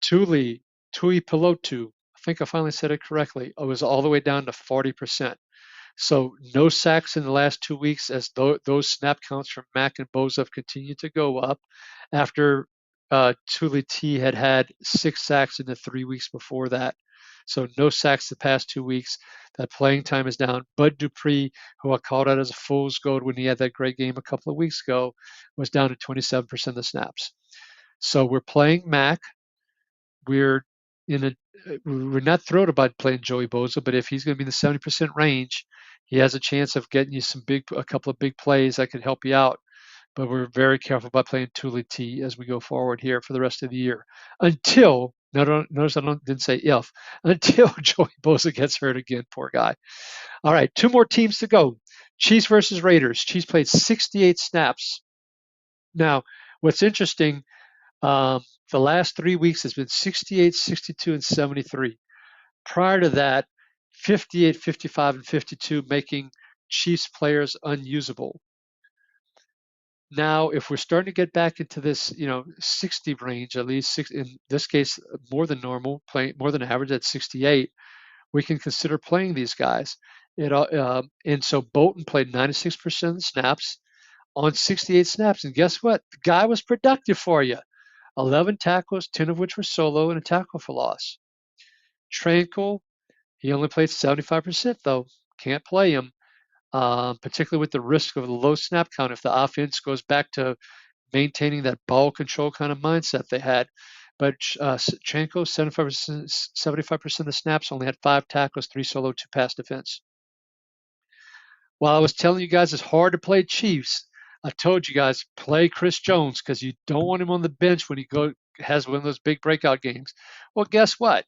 Tui Pelotu, I think I finally said it correctly, was all the way down to 40%. So no sacks in the last 2 weeks as those snap counts from Mack and Bosa have continued to go up after Tuli T had 6 sacks in the 3 weeks before that. So no sacks the past 2 weeks. That playing time is down. Bud Dupree, who I called out as a fool's gold when he had that great game a couple of weeks ago, was down to 27% of the snaps. So we're playing Mack. We're not thrilled about playing Joey Bosa, but if he's going to be in the 70% range, he has a chance of getting you a couple of big plays that could help you out. But we're very careful about playing Tuli T as we go forward here for the rest of the year. Notice I didn't say if, until Joey Bosa gets hurt again, poor guy. All right, 2 more teams to go. Chiefs versus Raiders. Chiefs played 68 snaps. Now, what's interesting, The last 3 weeks has been 68, 62, and 73. Prior to that, 58, 55, and 52, making Chiefs players unusable. Now, if we're starting to get back into this, 60 range, at least in this case, more than normal, playing more than average at 68, we can consider playing these guys. And so Bolton played 96% of the snaps on 68 snaps. And guess what? The guy was productive for you. 11 tackles, 10 of which were solo, and a tackle for loss. Tranquil, he only played 75%, though. Can't play him, particularly with the risk of the low snap count if the offense goes back to maintaining that ball control kind of mindset they had. But Tranquil, 75% of the snaps, only had 5 tackles, 3 solo, 2 pass defense. While I was telling you guys it's hard to play Chiefs, I told you guys play Chris Jones because you don't want him on the bench when he has one of those big breakout games. Well, guess what?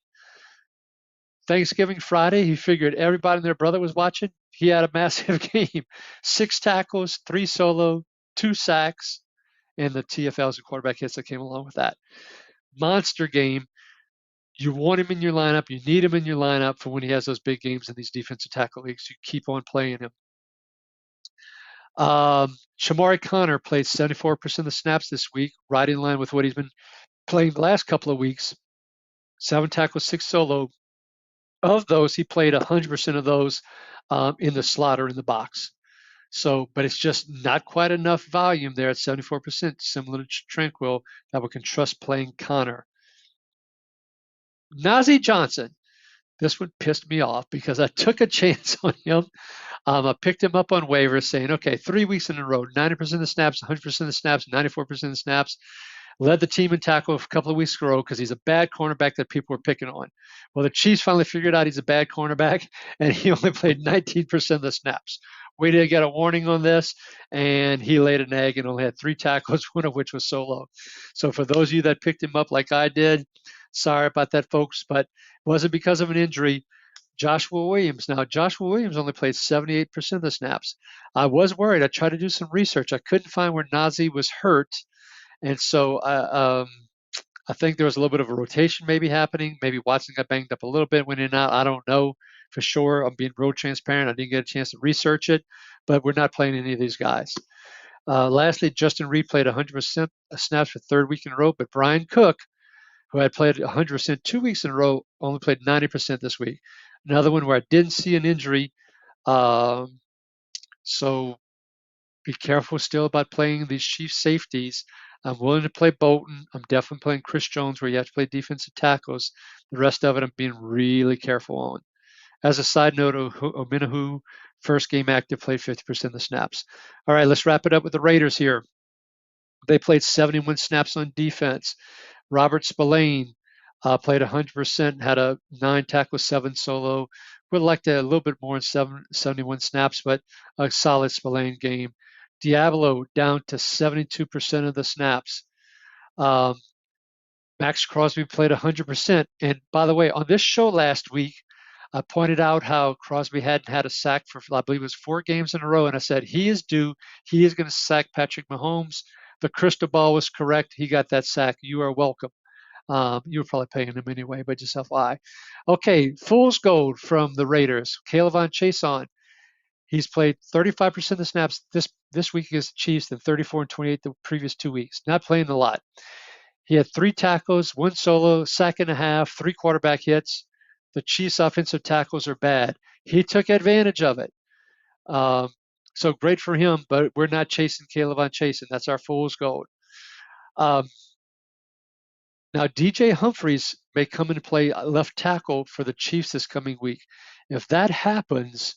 Thanksgiving Friday, he figured everybody and their brother was watching. He had a massive game. 6 tackles, 3 solo, 2 sacks, and the TFLs and quarterback hits that came along with that. Monster game. You want him in your lineup. You need him in your lineup for when he has those big games in these defensive tackle leagues. You keep on playing him. Shamari Connor played 74% of the snaps this week, right in line with what he's been playing the last couple of weeks. 7 tackles, 6 solo. Of those, he played 100% of those in the slot or in the box. So, but it's just not quite enough volume there at 74%, similar to Tranquil, that we can trust playing Connor. Najee Johnson. This one pissed me off because I took a chance on him. I picked him up on waivers saying, okay, 3 weeks in a row, 90% of the snaps, 100% of the snaps, 94% of the snaps. Led the team in tackle a couple of weeks ago because he's a bad cornerback that people were picking on. Well, the Chiefs finally figured out he's a bad cornerback, and he only played 19% of the snaps. We did get a warning on this, and he laid an egg and only had 3 tackles, one of which was solo. So for those of you that picked him up like I did, sorry about that, folks, but it wasn't because of an injury. Joshua Williams. Now, Joshua Williams only played 78% of the snaps. I was worried. I tried to do some research. I couldn't find where Najee was hurt. And so I think there was a little bit of a rotation maybe happening. Maybe Watson got banged up a little bit, went in and out. I don't know for sure. I'm being real transparent. I didn't get a chance to research it, but we're not playing any of these guys. Lastly, Justin Reed played 100% snaps for 3rd week in a row, but Brian Cook, who had played 100% 2 weeks in a row, only played 90% this week. Another one where I didn't see an injury. So be careful still about playing these Chiefs safeties. I'm willing to play Bolton. I'm definitely playing Chris Jones where you have to play defensive tackles. The rest of it, I'm being really careful on. As a side note, Ominahu, first game active, played 50% of the snaps. All right, let's wrap it up with the Raiders here. They played 71 snaps on defense. Robert Spillane played 100%, had a 9 tackles, 7 solo. Would like to a little bit more in 71 snaps, but a solid Spillane game. Diablo down to 72% of the snaps. Max Crosby played 100%. And by the way, on this show last week, I pointed out how Crosby hadn't had a sack for, I believe it was 4 games in a row. And I said, he is due. He is going to sack Patrick Mahomes. The crystal ball was correct. He got that sack. You are welcome. You were probably paying him anyway, but just FYI. Okay, fool's gold from the Raiders. Kayvon Chason. He's played 35% of the snaps this week against the Chiefs and 34 and 28 the previous 2 weeks. Not playing a lot. He had 3 tackles, 1 solo, sack and a half, 3 quarterback hits. The Chiefs' offensive tackles are bad. He took advantage of it. So great for him, but we're not chasing Kayvon Chason. That's our fool's gold. Now, DJ Humphries may come into play left tackle for the Chiefs this coming week. If that happens,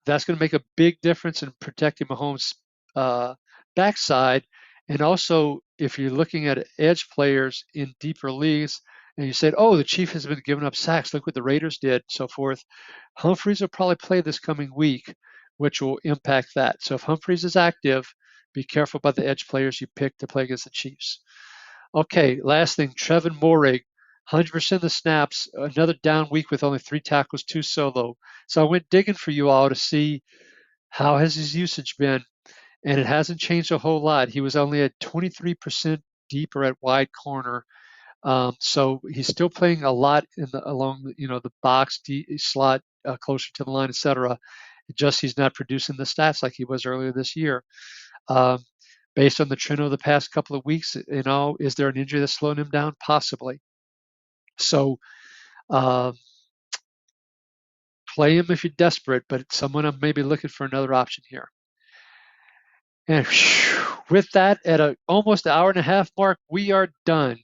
that's going to make a big difference in protecting Mahomes' backside. And also, if you're looking at edge players in deeper leagues, and you said, oh, the Chief has been giving up sacks, look what the Raiders did, so forth. Humphries will probably play this coming week, which will impact that. So if Humphries is active, be careful about the edge players you pick to play against the Chiefs. Okay, last thing, Trevin Moehrig, 100% of the snaps, another down week with only 3 tackles, 2 solo. So I went digging for you all to see how has his usage been, and it hasn't changed a whole lot. He was only at 23% deep or at wide corner. So he's still playing a lot along the box slot, closer to the line, etc. Just he's not producing the stats like he was earlier this year. Based on the trend of the past couple of weeks, is there an injury that's slowing him down? Possibly. So play him if you're desperate, but someone I'm maybe looking for another option here. And with that, at almost an hour and a half mark, we are done.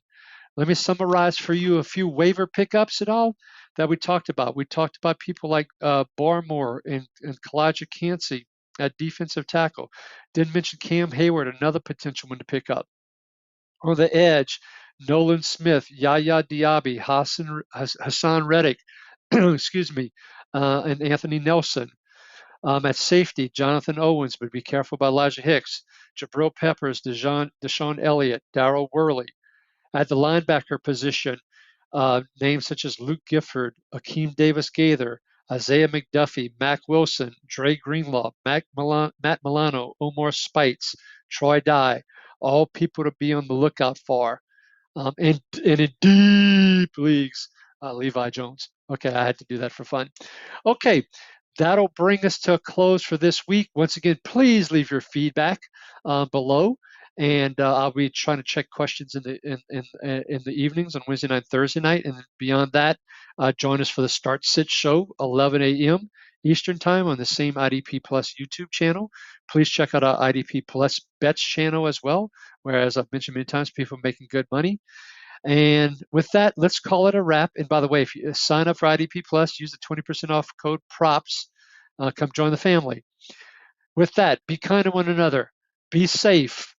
Let me summarize for you a few waiver pickups and all that we talked about. We talked about people like Barmore and Kalijah Cansey at defensive tackle. Didn't mention Cam Hayward, another potential one to pick up. On the edge, Nolan Smith, Yaya Diaby, Hassan Reddick, excuse me, and Anthony Nelson. At safety, Jonathan Owens, but be careful about Elijah Hicks. Jabril Peppers, Deshaun Elliott, Darrell Worley. At the linebacker position, names such as Luke Gifford, Akeem Davis-Gaither, Isaiah McDuffie, Mac Wilson, Dre Greenlaw, Matt Milano, Omar Spites, Troy Dye, all people to be on the lookout for. And in deep leagues, Levi Jones. Okay, I had to do that for fun. Okay, that'll bring us to a close for this week. Once again, please leave your feedback below. And I'll be trying to check questions in the evenings on Wednesday night, Thursday night, and beyond that, join us for the Start Sit Show, 11 a.m. Eastern Time on the same IDP Plus YouTube channel. Please check out our IDP Plus Bets channel as well, where, as I've mentioned many times, people are making good money. And with that, let's call it a wrap. And by the way, if you sign up for IDP Plus, use the 20% off code PROPS. Come join the family. With that, be kind to one another. Be safe.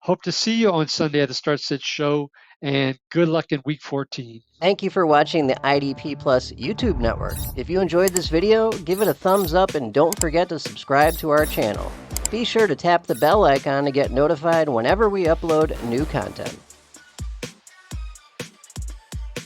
Hope to see you on Sunday at the Start Sit Show, and good luck in Week 14. Thank you for watching the IDP Plus YouTube network. If you enjoyed this video, give it a thumbs up and don't forget to subscribe to our channel. Be sure to tap the bell icon to get notified whenever we upload new content.